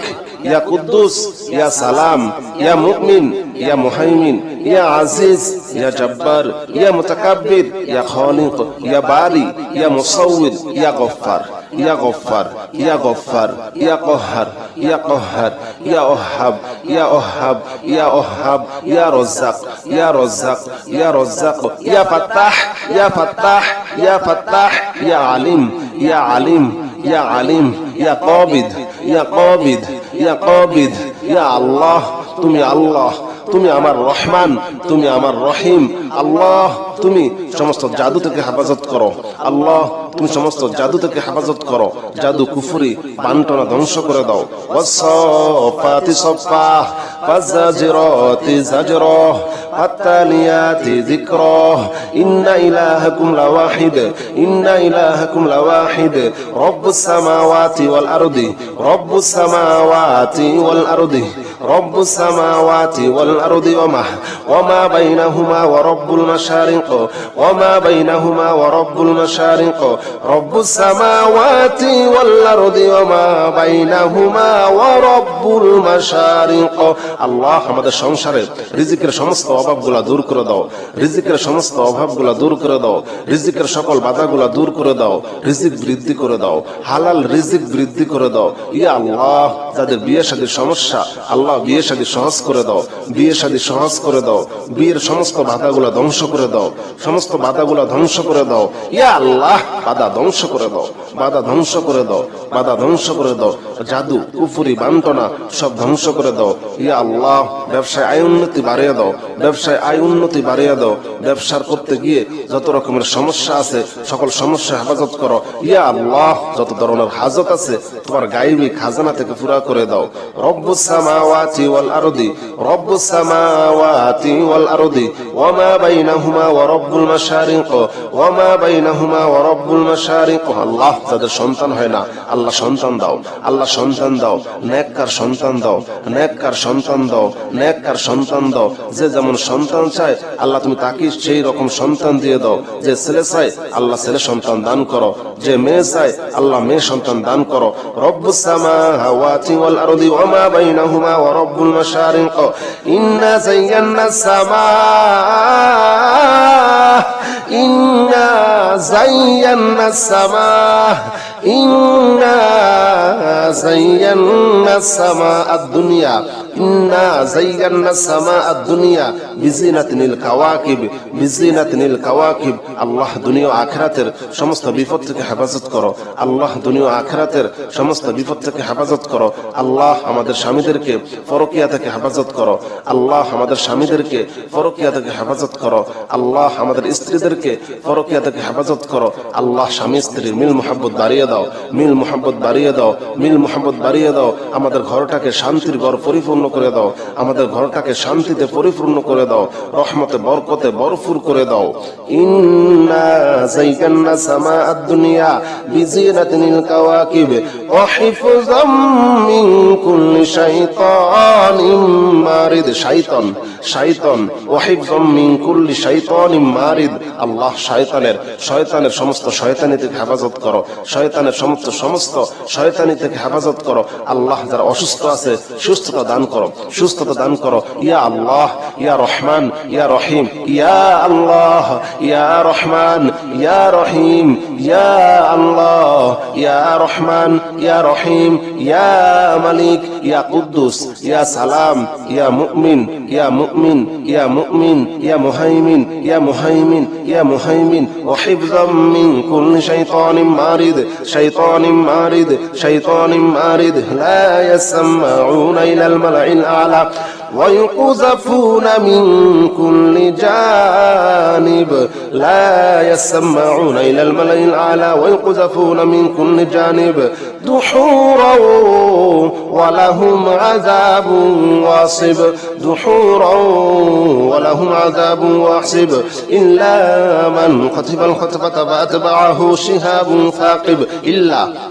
ইয়া কুদ্দুস, ইয়া সালাম, ইয়া মুমিন, ইয়া মুহাইমিন, ইয়া আজিজ, ইয়া জব্বার, ইয়া মুতাকাব্বির, ইয়া খালিক, ইয়া বারি, ইয়া মুসাউবির, ইয়া গফফার, ইয়া গফফার, ইয়া গফফার, ইয়া কহ্হার, ইয়া কহ্হার, ইয়া ওহাব, ইয়া ওহাব, ইয়া ওহাব, ইয়া রজ্জাক, ইয়া রজ্জাক, ইয়া রজ্জাক, ইয়া ফাত্তাহ, ইয়া ফাত্তাহ, ইয়া ফাত্তাহ, ইয়া আলিম, ইয়া আলিম, ইয়া আলিম, ইয়া কাবিদ, ইয়া কাবিদ, ইয়া কাবিদ। ইয়া আল্লাহ, তুমি আল্লাহ, তুমি আমার রহমান, তুমি আমার রহিম। আল্লাহ তুমি সমস্ত জাদু থেকে হেফাজত করো, আল্লাহ তুমি সমস্ত জাদু থেকে হেফাজত করো। জাদু, কুফরি, বান্টনা ধ্বংস করে দাও। ওয়াসসাফাতি সফা, ফাজ্জাজিরাতি জাজরা, ফাত্তালিয়াতি যিকরা, ইন্না ইলাহাকুম লাওয়াহিদ, ইন্না ইলাহাকুম লাওয়াহিদ, রব্বুস সামাওয়াতি ওয়াল আরদি, রব্বুস সামাওয়াতি ওয়াল আরদি, রব্বুস সামাওয়াতি ওয়াল আরদি ওয়া মা বাইনাহুমা ওয়া রব্বুল মাশারিক, ওয়া মা বাইনাহুমা ওয়া রব্বুল মাশারিক, রব্বুস সামাওয়াতি ওয়াল আরদি ওয়া মা বাইনাহুমা ওয়া রব্বুল মাশারিক। আল্লাহ আমাদের সংসারে রিজিকের সমস্ত অভাবগুলা দূর করে দাও, রিজিকের সমস্ত অভাবগুলা দূর করে দাও, রিজিকের সকল বাধাগুলা দূর করে দাও, রিজিক বৃদ্ধি করে দাও, হালাল রিজিক বৃদ্ধি করে দাও। ইয়া আল্লাহ যাদের বিয়ে শাদীর সমস্যা আল্লাহ বিয়ে শাদী সহজ করে দাও, বিয়ে শাদী সহজ করে দাও, বিয়ের সমস্ত বাধাগুলা ধ্বংস করে দাও, সমস্ত বাধাগুলা ধ্বংস করে দাও। ইয়া আল্লাহ বাধা ধ্বংস করে দাও, বাধা ধ্বংস করে দাও, বাধা ধ্বংস করে দাও। জাদু, কুফরি, বান্টনা সব ধ্বংস করে দাও। ইয়া আল্লাহ ব্যবসায় আয় উন্নতি বাড়িয়ে দাও, ব্যবসায় আয় উন্নতি বাড়িয়ে দাও। ব্যবসার করতে গিয়ে যত রকমের সমস্যা আছে সকল সমস্যা হেফাজত করো। ইয়া আল্লাহ যত ধরনের হাজত আছে তোমার গায়বী খাজানা থেকে পুরা করে দাও। রব্বুস সামাওয়াতি ওয়াল আরদি, রব্বুস সামাওয়াতি ওয়াল আরদি ওয়া মা বাইনাহুমা ওয়া রব্বুল মাশারিক, ওয়া মা বাইনাহুমা ওয়া রব্বুল মাশারিক। আল্লাহ যাদের সন্তান হয় না আল্লাহ সন্তান দাও, আল্লাহ সন্তান দাও, নেককার সন্তান দাও, নেককার সন্তান দাও, নেককার সন্তান দাও। যে যেমন সন্তান চায় আল্লাহ তুমি তাকে সেই রকম সন্তান দিয়ে দাও। যে ছেলে চায় আল্লাহ ছেলে সন্তান দান করো, যে মেয়ে চায় আল্লাহ মেয়ে সন্তান দান করো। রব্বুস সামাওয়াতি ওয়াল আরদি ওয়া মা বাইনাহুমা ওয়া রব্বুল মাশারিক, ইন্না যায়্যানাস সামাআ, ইন্না যায়্যানাস সামাআ, ইন্না যায়্যানাস সামাআদ দুনিয়া, ইন্না যায়্যানাস সামাআদ দুনিয়া বিজিনাতিনিল কাওয়াকিব, বিজিনাতিনিল কাওয়াকিব। আল্লাহ দুনিয়া আখিরাতের সমস্ত বিপদ থেকে হেফাজত করো, আল্লাহ দুনিয়া আখিরাতের সমস্ত বিপদ থেকে হেফাজত করো। আল্লাহ আমাদের স্বামীদেরকে পরকিয়া থেকে হেফাজত করো, আল্লাহ আমাদের স্বামীদেরকে পরকিয়া থেকে হেফাজত করো, আল্লাহ আমাদের স্ত্রীদেরকে পরকিয়া থেকে হেফাজত করো। আল্লাহ স্বামী স্ত্রীর মিল মোহাব্বত বাড়িয়ে দাও, মিল মোহাব্বত বাড়িয়ে দাও, মিল মোহাব্বত বাড়িয়ে দাও। আমাদের ঘরটাকে শান্তির ঘর পরিপূর্ণ করে দাও, আমাদের ঘরটাকে শান্তিতে পরিপূর্ণ করে দাও, রহমতে বরকতে ভরপুর করে দাও। ইন্না যায়্যানা সামাআদ দুনিয়া বিজিনাতিনিল কাওয়াকিব ওয়া হিফযাম মিন কুল্লি শাইতানিম মারিদ। শাইতান, শাইতান, ওয়া হিফযাম মিন কুল্লি শাইতানিম মারিদ। আল্লাহ শয়তানের সমস্ত শয়তানি থেকে হেফাজত করো, শয়তানের সমস্ত শয়তানি থেকে হেফাজত করো। আল্লাহ যারা অসুস্থ আছে সুস্থতা দান করো, সুস্থতা দান করো। ইয়া আল্লাহ, ইয়া রহমান, ইয়া রহিম, ইয়া আল্লাহ, ইয়া রহমান, ইয়া রহিম, ইয়া আল্লাহ, ইয়া রহমান, ইয়া রহিম, ইয়া মালিক, ইয়া কুদ্দুস, ইয়া সালাম, ইয়া মুমিন, ইয়া মুমিন, ইয়া মুমিন, ইয়া মুহাইমিন, ইয়া মুহাইমিন, ইয়া মুহাইমিন, ওয়া হিফযাম মিন কুল্লি শাইতানিন মারিদ, শাইতানিন মারিদ, শাইতানিন মারিদ, লা ইয়াসমাউনা ইলাল মালাইল আ'লা ويقذفون من كل جانب لا يسمعون إلى الملأ الأعلى ويقذفون من كل جانب دحورا ولهم عذاب واصب دحورا ولهم عذاب واصب إلا من خطف الخطفة فأتبعه شهاب ثاقب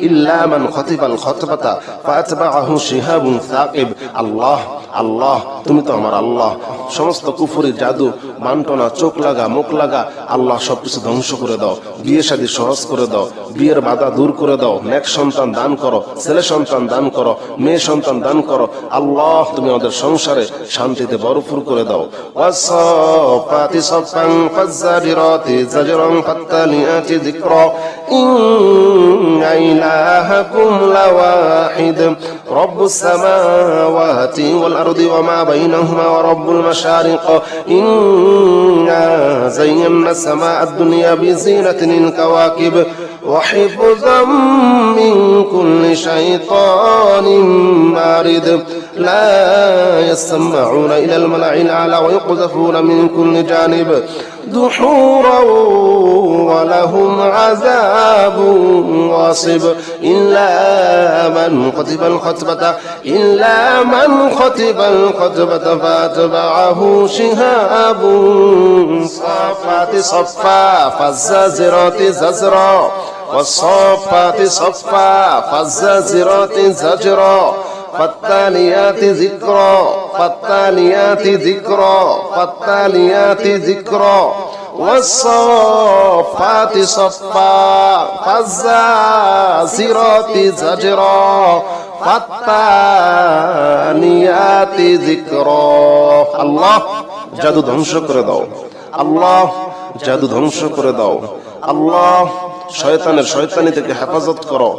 إلا من خطف الخطفة فأتبعه شهاب ثاقب الله الله তুমি তো আমার আল্লাহ। সমস্ত কুফরি, জাদু, বান্টনা, চোখ লাগা, মুখ লাগা, আল্লাহ সবকিছু ধ্বংস করে দাও। বিয়ে শাদী সহজ করে দাও, বিয়ের বাধা দূর করে দাও। নেক সন্তান দান করো, ছেলে সন্তান দান করো, মেয়ে সন্তান দান করো। আল্লাহ তুমি আমাদের সংসারে শান্তিতে ভরপুর করে দাও। ওয়াসফাতি সফান ফাজ্জারিরাতি জাজরান ফাত্তালিয়াতি যিকরা ইন্না ইলাহাকুম লাওয়াহিদ রব্বুস সামাওয়াতি ওয়াল আরদি ওয়া মা বাইনাহুমা ওয়া রব্বুল মাশারিক ইন্না যায়্যানা সামাআদ দুনিয়া বিজিনাতিল কাওয়াকিব وحفظا من كل شيطان مارد لا يسمعون إلى الملأ الأعلى ويقذفون من كل جانب دحورا ولهم عذاب واصب إلا من خطف الخطبة فأتبعه شهاب صافات صفا فالزاجرات زجرا والصافات صفا فالزاجرات زجرا فالتاليات ذكرا والصافات صفا فالزاجرات زجرا فالتاليات ذكرا আল্লাহ জাদু ধ্বংস করে দাও। আল্লাহ জাদু ধ্বংস করে দাও। আল্লাহ শয়তানের শয়তানি থেকে হেফাজত করো।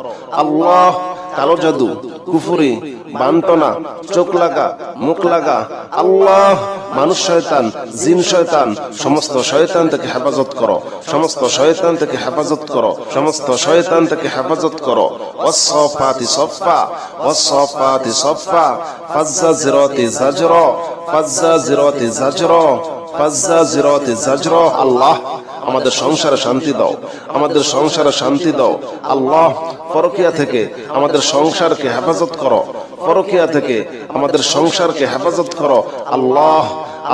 আল্লাহ কালো জাদু, কুফরি, বান্টনা, চোখ লাগা, মুখ লাগা, আল্লাহ মানুষ শয়তান, জিন শয়তান, সমস্ত শয়তান থেকে হেফাজত করো, সমস্ত শয়তান থেকে হেফাজত করো, সমস্ত শয়তান থেকে হেফাজত করো। ওয়াসফাতি সফা ওয়াসফাতি সফা ফাজ্জাজিরাতি জাজরা ফাজ্জাজিরাতি জাজরা ফাজ্জাজিরাতি জাজরা আল্লাহ আমাদের সংসারে শান্তি দাও, আমাদের সংসারে শান্তি দাও। আল্লাহ পরকিয়া থেকে আমাদের সংসারকে হেফাজত করো, পরকিয়া থেকে আমাদের সংসারকে হেফাজত করো। আল্লাহ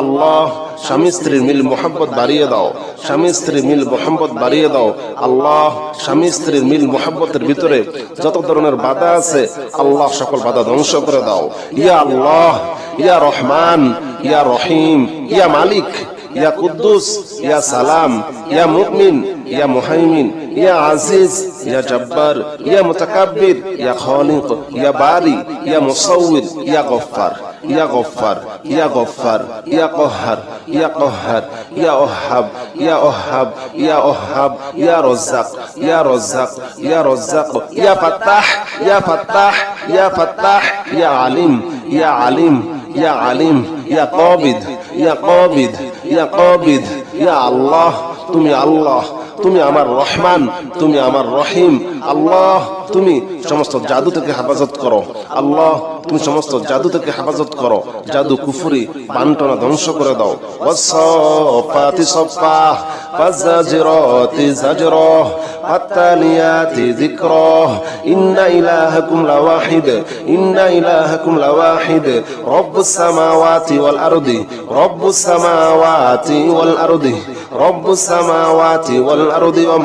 আল্লাহ স্বামী স্ত্রীর মিল মোহাম্মত বাড়িয়ে দাও, স্বামী স্ত্রীর মিল মোহাম্মত বাড়িয়ে দাও। আল্লাহ স্বামী স্ত্রীর মিল মোহাম্মতের ভিতরে যত ধরনের বাধা আছে আল্লাহ সকল বাধা ধ্বংস করে দাও। ইয়া আল্লাহ, ইয়া রহমান, ইয়া রহিম, ইয়া মালিক, ইয়া কুদ্দুস, ইয়া সালাম, ইয়া মুমিন, ইয়া মুহাইমিন, ইয়া আজিজ, ইয়া জব্বার, ইয়া মুতাকাব্বির, ইয়া খালিক, ইয়া বারি, ইয়া মুসাউবির, ইয়া গফফার, ইয়া গফফার, ইয়া গফফার, ইয়া কহ্হার, ইয়া কহ্হার, ইয়া ওহাব, ইয়া ওহাব, ইয়া ওহাব, ইয়া রাজ্জাক, ইয়া রাজ্জাক, ইয়া রাজ্জাক, ইয়া ফাত্তাহ, ইয়া ফাত্তাহ, ইয়া ফাত্তাহ, ইয়া আলিম, ইয়া আলিম, ইয়া আলিম, ইয়া কাবিদ, ইয়া কাবিদ, ইয়া কাবিদ। ইয়া আল্লাহ তুমি আল্লাহ, তুমি আমার রহমান, তুমি আমার রহিম। আল্লাহ তুমি সমস্ত জাদু থেকে হেফাজত করো। আল্লাহ তুমি সমস্ত জাদু থেকে হেফাজত করো। জাদু, কুফরি, বান্টনা ধ্বংস করে দাও। ওয়াসফাতি সফা ফাজ্জাজিরাতি জাজরা ফাত্তালিয়াতি যিকরা ইন্না ইলাহাকুম লাওয়াহিদ ইন্না ইলাহাকুম লাওয়াহিদ রব্বুস সামাওয়াতি ওয়াল আরদি রব্বুস সামাওয়াতি ওয়াল আরদি রব্বুস সামাওয়াতি ওয়াল আরদি ওয়া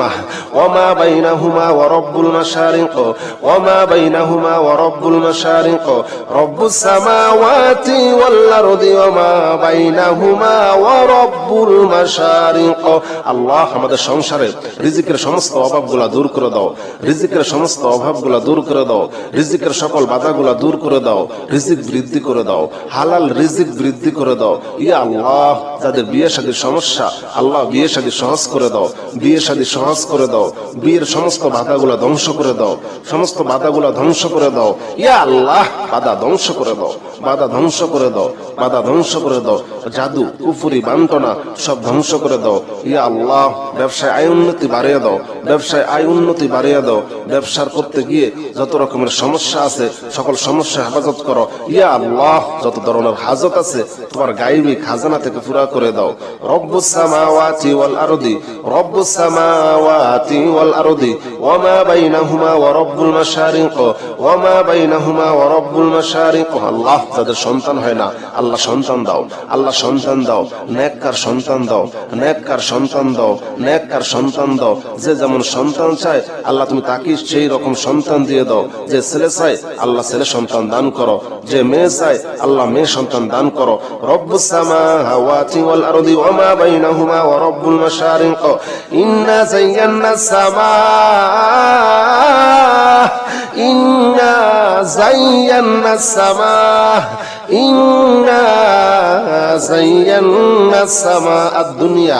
মা বাইনাহুমা ওয়া রব্বুল মাশারিক المشارق وما بينهما ورب المشارق رب السماوات والأرض وما بينهما ورب المشارق আল্লাহ আমাদের সংসারে রিজিকের সমস্ত অভাবগুলো দূর করে দাও, রিজিকের সমস্ত অভাবগুলো দূর করে দাও, রিজিকের সকল বাধাগুলো দূর করে দাও, রিজিক বৃদ্ধি করে দাও, হালাল রিজিক বৃদ্ধি করে দাও। ইয়া আল্লাহ যাদের বিয়ে শাদীর সমস্যা আল্লাহ বিয়ে শাদী সহজ করে দাও, বিয়ে শাদী সহজ করে দাও, বিয়ের সমস্ত বাধাগুলো ধ্বংস করে দাও, সমস্ত বাধাগুলো ধ্বংস করে দাও। ইয়া আল্লাহ বাধা ধ্বংস করে দাও, বাধা ধ্বংস করে দাও, বাধা ধ্বংস করে দাও, জাদু কুফরি বান্টনা সব ধ্বংস করে দাও। ইয়া আল্লাহ ব্যবসায় আয় উন্নতি বাড়িয়ে দাও, ব্যবসায় আয় উন্নতি বাড়িয়ে দাও, ব্যবসার করতে গিয়ে যত রকমের সমস্যা আছে সকল সমস্যা হেফাজত করো। ইয়া আল্লাহ যত ধরনের হাজত আছে তোমার গায়বী খাজানা থেকে পুরা করে দাও। রব্বুস সামাওয়াতি ওয়াল আরদি রব্বুস সামাওয়াতি ওয়াল আরদি ওয়ামা বাইনাহুমা ওয়া রব্বুল মাশারিক ওয়ামা বাইনাহুমা ওয়া রব্বুল মাশারিক। আল্লাহ যাদের সন্তান হয় না আল্লাহ সন্তান দাও, আল্লাহ সন্তান দাও, নেককার সন্তান দাও, নেককার সন্তান দাও, নেককার সন্তান দাও। যে যেমন সন্তান চায় আল্লাহ তুমি তাকে সেই রকম সন্তান দিয়ে দাও। যে ছেলে চায় আল্লাহ ছেলে সন্তান দান করো, যে মেয়ে চায় আল্লাহ মেয়ে সন্তান দান করো। রব্বুস সামাওয়াতি ওয়াল আরদি ওয়ামা বাইনাহুমা ওয়া রব্বুল মাশারিক ইন্না যায়্যানাস সামাআ ইন্না যায়্যানাস সামাআ ইন্না যায়্যানাস সামাআদ দুনিয়া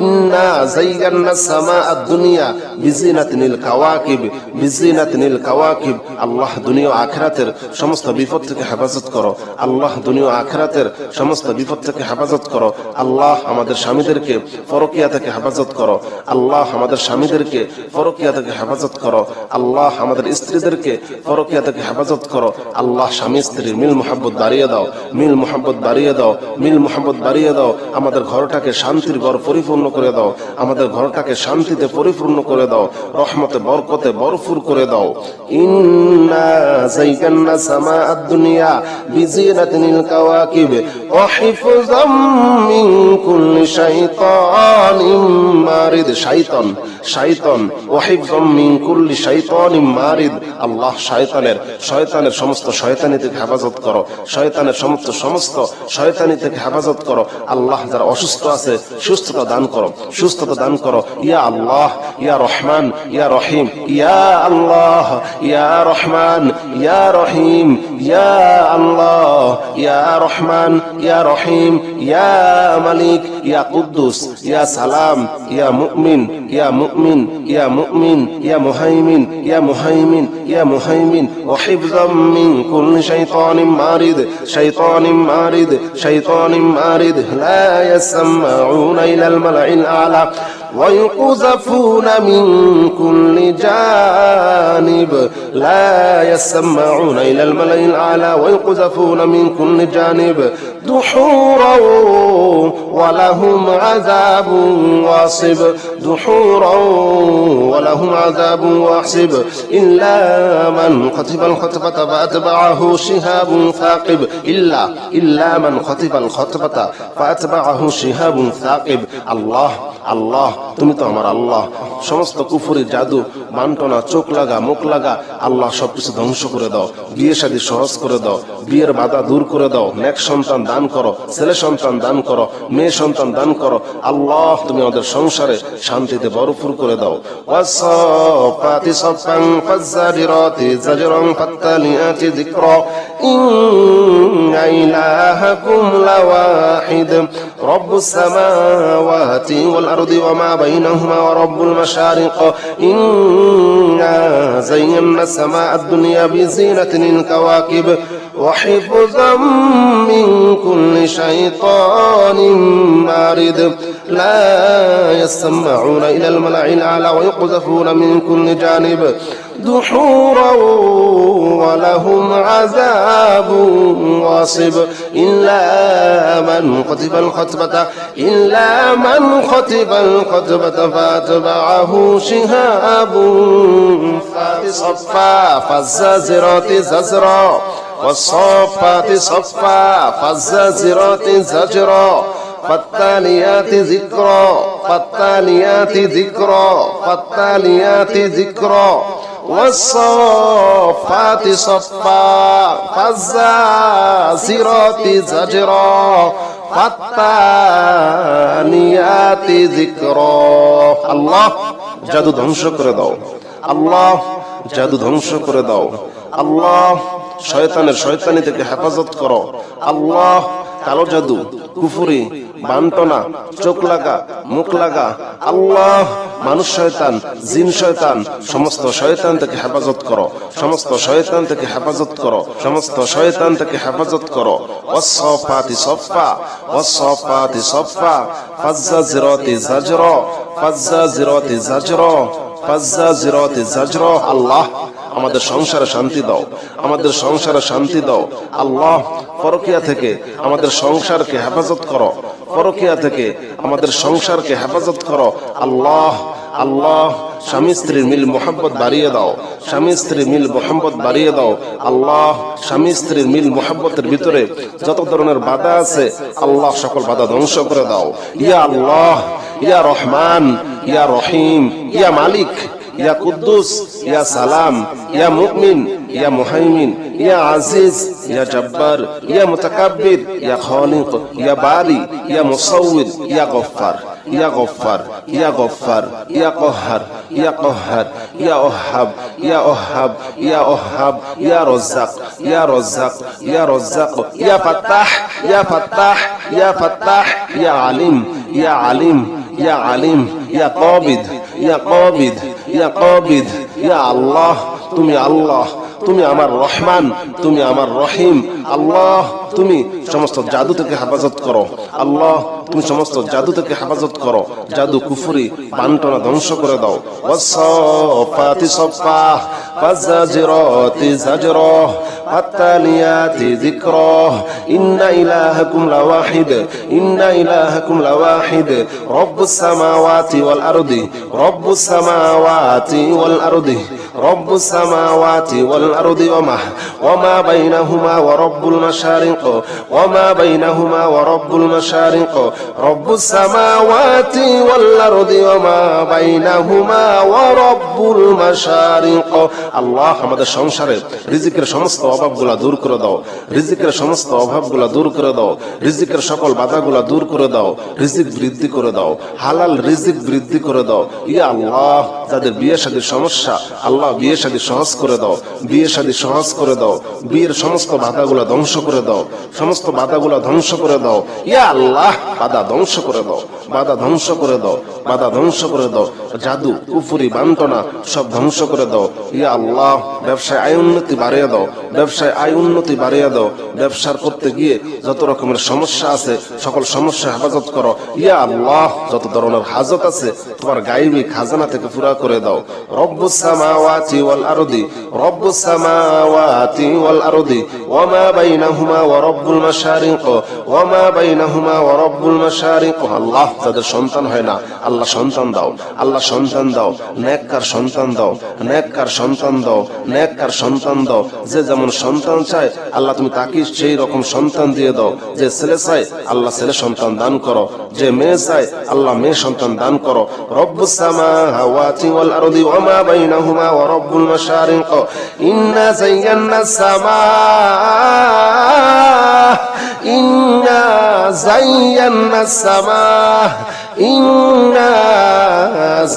ইন্না যায়্যানাস সামাআদ দুনিয়া বিজিনাতিনিল কাওয়াকিব বিজিনাতিনিল কাওয়াকিব। আল্লাহ দুনিয়া ও আখিরাতের সমস্ত বিপদ থেকে হেফাজত করো, আল্লাহ দুনিয়া ও আখিরাতের সমস্ত বিপদ থেকে হেফাজত করো। আল্লাহ আমাদের স্বামীদেরকে পরকিয়া থেকে হেফাজত করো, আল্লাহ আমাদের স্বামীদেরকে পরকিয়া থেকে হেফাজত করো, আল্লাহ আমাদের স্ত্রীদেরকে পরকিয়া থেকে হেফাজত করো। আল্লাহ স্বামী স্ত্রীর মিল মুহাব্বত বাড়িয়ে দাও, মিল মুহাব্বত বাড়িয়ে দাও, মিল মুহাব্বত বাড়িয়ে দাও। আমাদের ঘরটাকে শান্তির ঘর পরিপূর্ণ করে দাও, আমাদের ঘরটাকে শান্তিতে পরিপূর্ণ করে দাও, রহমতে বরকতে ভরপুর করে দাও। ইন্না যায়্যানা সামাআদ দুনিয়া বিজিনাতিনিল কাওয়াকিব ওয়া হিফযাম মিন কুল্লি শাইতানিম মারিদ। শাইতান শাইতান ওয়া হিফযাম মিন কুল্লি শাইতানিম মারিদ। আল্লাহ শয়তানের সমস্ত শয়তানি থেকে হেফাজত করো, শয়তানের সমস্ত শয়তানি থেকে হেফাজত করো। আল্লাহ যারা অসুস্থ আছে সুস্থতা দান করো, সুস্থতা দান করো। ইয়া আল্লাহ ইয়া রহমান ইয়া রহিম, ইয়া আল্লাহ ইয়া রহমান ইয়া রহিম, ইয়া আল্লাহ ইয়া রহমান ইয়া রহিম, ইয়া মালিক ইয়া কুদ্দুস ইয়া সালাম ইয়া মুমিন ইয়া মুমিন ইয়া মুমিন ইয়া মুহাইমিন ইয়া মুহাইমিন ইয়া মুহাইমিন ওয়া হিফযাম মিন কুল্লি শাইতানিম মারিদ শাইতানিম মারিদ শাইতানিম মারিদ লা ইয়াসমাউনা ইলাল মালাইল আ'লা ويقذفون من كل جانب لا يسمعون إلى الملأ الأعلى ويقذفون من كل جانب دحورا ولهم عذاب واصب دحورا ولهم عذاب واصب إلا من خطف الخطفة فأتبعه شهاب ثاقب إلا من خطف الخطفة فأتبعه شهاب ثاقب। আল্লাহ আল্লাহ তুমি তো আমার আল্লাহ। সমস্ত কুফরি জাদু বান্টনা চোখ লাগা মুখ লাগা আল্লাহ সবকিছু ধ্বংস করে দাও, বিয়ে শাদী সহজ করে দাও, বিয়ের বাধা দূর করে দাও, নেক সন্তান দান করো, ছেলে সন্তান দান করো, মেয়ে সন্তান দান করো। আল্লাহ তুমি আমাদের সংসারে শান্তিতে ভরপুর করে দাও। ওয়াসফাতি সফান ফাজ্জারিরাতি জাজরান ফাত্তালিয়াতি যিকরা ইন্না ইলাহাকুম লাওয়াহিদ রব্বুস সামাওয়াতি ওয়াল আরদি ওয়ামা বাইনাহুমা ওয়া রব্বুল মাশারিক ইন্না যায়্যানাস সামাআদ দুনিয়া বিজিনাতিনিল কাওয়াকিব وحفظا من كل شيطان مارد لا يسمعون إلى الملأ الأعلى ويقذفون من كل جانب دحورا ولهم عذاب واصب إلا من خطف الخطبة فأتبعه شهاب صفا فالزاجرات زجرا والصافات صفا فالزاجرات زجرا فالتاليات ذكرا والصفات صفا فالزاجرات زجرا فالتاليات ذكرا আল্লাহ জাদু ধ্বংস করে দাও, আল্লাহ জাদু ধ্বংস করে দাও, আল্লাহ শয়তানের শয়তানি থেকে হেফাজত করো, আল্লাহ কালো জাদু, কুফরি, বান্টনা, চোখ লাগা, মুখ লাগা, আল্লাহ মানুষ শয়তান, জিন শয়তান, সমস্ত শয়তান থেকে হেফাজত করো, সমস্ত শয়তান থেকে হেফাজত করো, সমস্ত শয়তান থেকে হেফাজত করো। ওয়াসসাফাতি সফা ওয়াসসাফাতি সফা ফাজ্জাজিরাতি জাজরা ফাজ্জাজিরাতি জাজরা ফাজ্জাজিরাতি জাজরা আল্লাহ আমাদের সংসারে শান্তি দাও, আমাদের সংসারে শান্তি দাও, আল্লাহ পরকিয়া থেকে আমাদের সংসারকে হেফাজত করো, পরকিয়া থেকে আমাদের সংসারকে হেফাজত করো, আল্লাহ আল্লাহ স্বামী স্ত্রীর মিল মোহাম্মত বাড়িয়ে দাও, স্বামী স্ত্রীর মিল মোহাম্মত বাড়িয়ে দাও, আল্লাহ স্বামী স্ত্রীর মিল মোহাম্মতের ভিতরে যত ধরনের বাধা আছে আল্লাহ সকল বাধা ধ্বংস করে দাও। ইয়া আল্লাহ, ইয়া রহমান, ইয়া রহিম, ইয়া মালিক, ইয়া কুদ্দুস, ইয়া সালাম, ইয়া মুমিন, ইয়া মুহাইমিন, ইয়া আজিজ, ইয়া জব্বার, ইয়া মুতাকাব্বির, ইয়া খালিক, ইয়া বারি, ইয়া মুসাউবির, ইয়া গফফার, ইয়া গফফার, ইয়া গফফার, ইয়া কহ্হার, ইয়া কহ্হার, ইয়া ওহাব, ইয়া ওহাব, ইয়া ওহাব, ইয়া রাজ্জাক, ইয়া রাজ্জাক, ইয়া রাজ্জাক, ইয়া ফাত্তাহ, ইয়া ফাত্তাহ, ইয়া ফাত্তাহ, ইয়া আলিম, ইয়া আলিম, ইয়া আলিম, ইয়া কাবিদ, ইয়া কাবিদ, ইয়া কাবিদ, ইয়া আল্লাহ তুমি আল্লাহ, তুমি আমার রহমান, তুমি আমার রহিম, আল্লাহ তুমি সমস্ত জাদু থেকে হেফাজত করো, আল্লাহ তুমি সমস্ত জাদু থেকে হেফাজত করো, জাদু কুফরি বান্টনা ধ্বংস করে দাও। ওয়াসসাফাতি সফা ফাজ্জাজিরাতি জাজরা ফাত্তালিয়াতি যিকরা ইন্না ইলাহাকুম লাওয়াহিদ ইন্না ইলাহাকুম লাওয়াহিদ রব্বুস সামাওয়াতি ওয়াল আরদি রব্বুস সামাওয়াতি ওয়াল আরদি রব্বুস সামাওয়াতি ওয়াল আরদি ওমা বাইনাহুমা ওয়া রব্বুল মাশারিক ওমা বাইনাহুমা ওয়া রব্বুল মাশারিক রব্বুস সামাওয়াতি ওয়াল আরদি ওমা বাইনাহুমা ওয়া রব্বুল মাশারিক আল্লাহ আমাদের সংসারে রিজিকের সমস্ত অভাবগুলা দূর করে দাও, রিজিকের সমস্ত অভাবগুলা দূর করে দাও, রিজিকের সকল বাধাগুলা দূর করে দাও, রিজিক বৃদ্ধি করে দাও, হালাল রিজিক বৃদ্ধি করে দাও। ইয়া আল্লাহ যাদের বিয়ে শাদীর সমস্যা আল্লাহ বিয়ে শাদী সহজ করে দাও, বিয়ে শাদী সহজ করে দাও, বিয়ের সমস্ত বাধাগুলা ধ্বংস করে দাও, সমস্ত বাধাগুলা ধ্বংস করে দাও। ইয়া আল্লাহ বাধা ধ্বংস করে দাও, বাধা ধ্বংস করে দাও, বাধা ধ্বংস করে দাও, জাদু কুফরি বান্টনা সব ধ্বংস করে দাও। ইয়া আল্লাহ ব্যবসায় আয় উন্নতি বাড়িয়ে দাও, ব্যবসায় আয় উন্নতি বাড়িয়ে দাও, ব্যবসার করতে গিয়ে যত রকমের সমস্যা আছে সকল সমস্যা হেফাজত করো। ইয়া আল্লাহ যত ধরনের হাজত আছে তোমার গায়বী খাজানা থেকে পুরা করে দাও। রব্বুস সামাওয়াতি ওয়াল আরদি রব্বুস সামাওয়াতি ওয়াল আরদি ওমা বাইনাহুমা ওয়া রব্বুল মাশারিক ওমা বাইনাহুমা ওয়া রব্বুল মাশারিক আল্লাহ যাদের সন্তান হয় না আল্লাহ সন্তান দাও, আল্লাহ সন্তান দাও, নেককার সন্তান দাও, নেককার সন্তান দাও, নেককার সন্তান দাও। যে যেমন সন্তান চায় আল্লাহ তুমি তাকে সেই রকম সন্তান দিয়ে দাও। যে ছেলে চায় আল্লাহ ছেলে সন্তান দান করো, যে মেয়ে চায় আল্লাহ মেয়ে সন্তান দান করো। রব্বুস সামাওয়াতি ওয়াল আরদি ওমা বাইনাহুমা ওয়া রব্বুল মাশারিক ইন্না যায়্যানাস সামা ইন্না যায়্যানাস সামা ইন্না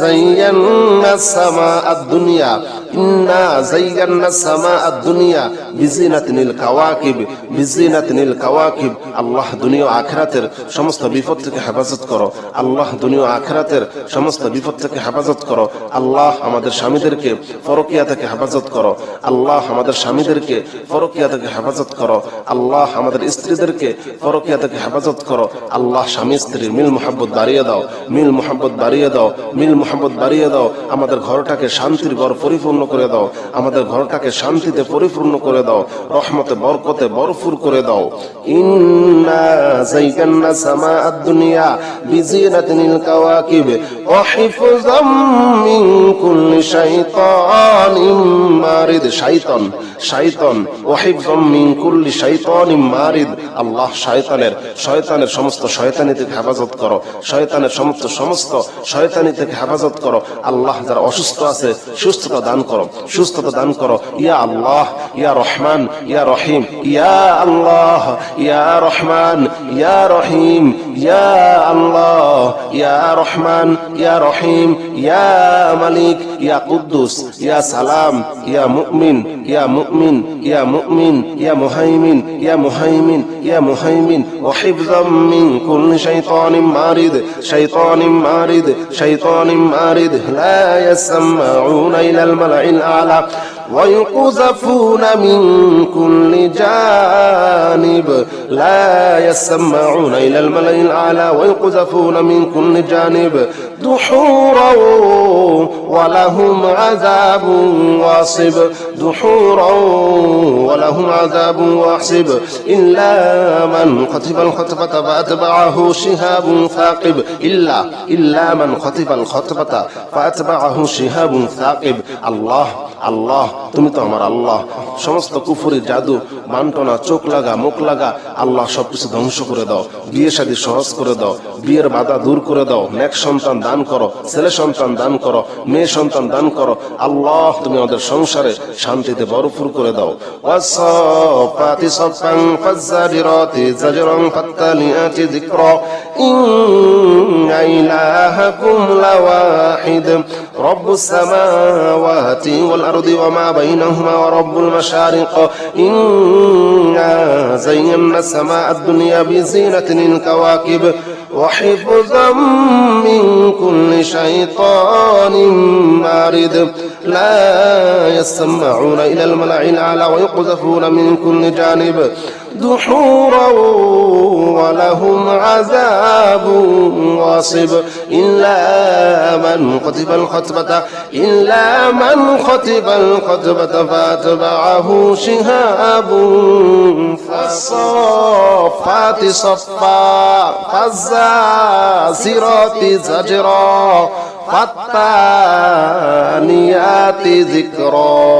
যায়্যানাস সামা আদ-দুনিয়া ইন্না যায়্যানাস সামা আদ-দুনিয়া বিজিনাতিনিল কাওয়াকিব বিজিনাতিনিল কাওয়াকিব আল্লাহ দুনিয়া ও আখিরাতের সমস্ত বিপদ থেকে হেফাজত করো, আল্লাহ দুনিয়া ও আখিরাতের সমস্ত বিপদ থেকে হেফাজত করো। আল্লাহ আমাদের স্বামীদেরকে পরকিয়া থেকে হেফাজত করো, আল্লাহ আমাদের স্বামীদেরকে পরকিয়া থেকে হেফাজত করো, আল্লাহ আমাদের স্ত্রীদেরকে পরকিয়া থেকে হেফাজত করো। আল্লাহ স্বামী স্ত্রীর মিল মোহাব্বত বাড়িয়ে দাও, মিল মোহাব্বত বাড়িয়ে দাও, মিল মোহাব্বত বাড়িয়ে দাও। আমাদের ঘরটাকে শান্তির ঘর পরিপূর্ণ করে দাও, আমাদের ঘরটাকে শান্তিতে পরিপূর্ণ করে দাও, রহমতে বরকতে ভরপুর করে দাও। ইন্না যায়্যানা সামা আদ-দুনিয়া বিজিনাতিনিল কাওয়াকিব ওয়া হিফযাম মিন কুল্লি শাইতানিম মারিদ শাইতান শাইতান ওয়া হিফযাম মিন কুল্লি শাইতানিম মারিদ আল্লাহ শয়তানের সমস্ত শয়তানি থেকে হেফাজত করো, শয়তানের সমস্ত শয়তানি থেকে হেফাজত করো। আল্লাহ যারা অসুস্থ আছে সুস্থতা দান করো, সুস্থতা দান করো। ইয়া আল্লাহ, ইয়া রহমান, ইয়া রহিম, ইয়া আল্লাহ, ইয়া রহমান, ইয়া রহিম, ইয়া আল্লাহ, ইয়া রহমান, ইয়া রহিম, ইয়া মালিক, ইয়া কুদ্দুস, ইয়া সালাম, ইয়া মুমিন, ইয়া মুমিন, ইয়া মুমিন, ইয়া মুহাইমিন, ইয়া মুহাইমিন, ইয়া মুহাইমিন, ওয়া হিফযাম মিন কুল্লি শাইতানিন মারিদ, শাইতানিন মারিদ, শাইতানিন মারিদ, লা ইয়াসমাউনা ইলাল মালাইল আ'লা ويقذفون من كل جانب لا يسمعون إلى الملأ الأعلى ويقذفون من كل جانب دحورا ولهم عذاب واصب دحورا ولهم عذاب واصب إلا من خطف الخطفة فأتبعه شهاب ثاقب إلا من خطف الخطفة فأتبعه شهاب ثاقب الله الله তুমি তো আমার আল্লাহ। সমস্ত কুফরি, জাদু, বান্টনা, চোখ লাগা, মুখ লাগা, আল্লাহ সবকিছু ধ্বংস করে দাও। বিয়ে শাদী সহজ করে দাও, বিয়ের বাধা দূর করে দাও। নেক সন্তান দান করো, ছেলে সন্তান দান করো, মেয়ে সন্তান দান করো। আল্লাহ তুমি আমাদের সংসারে শান্তিতে ভরপুর করে দাও। ওয়াসফাতি সফান ফাজ্জারিরাতি জাজরান ফাত্তালিয়াতি যিকরা ইন্না ইলাহাকুম লাওয়াহিদ রব্বুস সামাওয়াতি ওয়াল আরদি ওয়া মা বাইনাহুমা ওয়া রব্বুল মাশারিক ইন্না যায়্যানা সামাআদ দুনিয়া বিজিনাতিল কাওয়াকিব وحفظا من كل شيطان مارد لا يسمعون إلى الملأ الأعلى ويقذفون من كل جانب دحورا ولهم عذاب واصب إلا من خطف الخطبة فأتبعه شهاب فالصافات صفا فالزاجرات زجرا فالتاليات ذكرا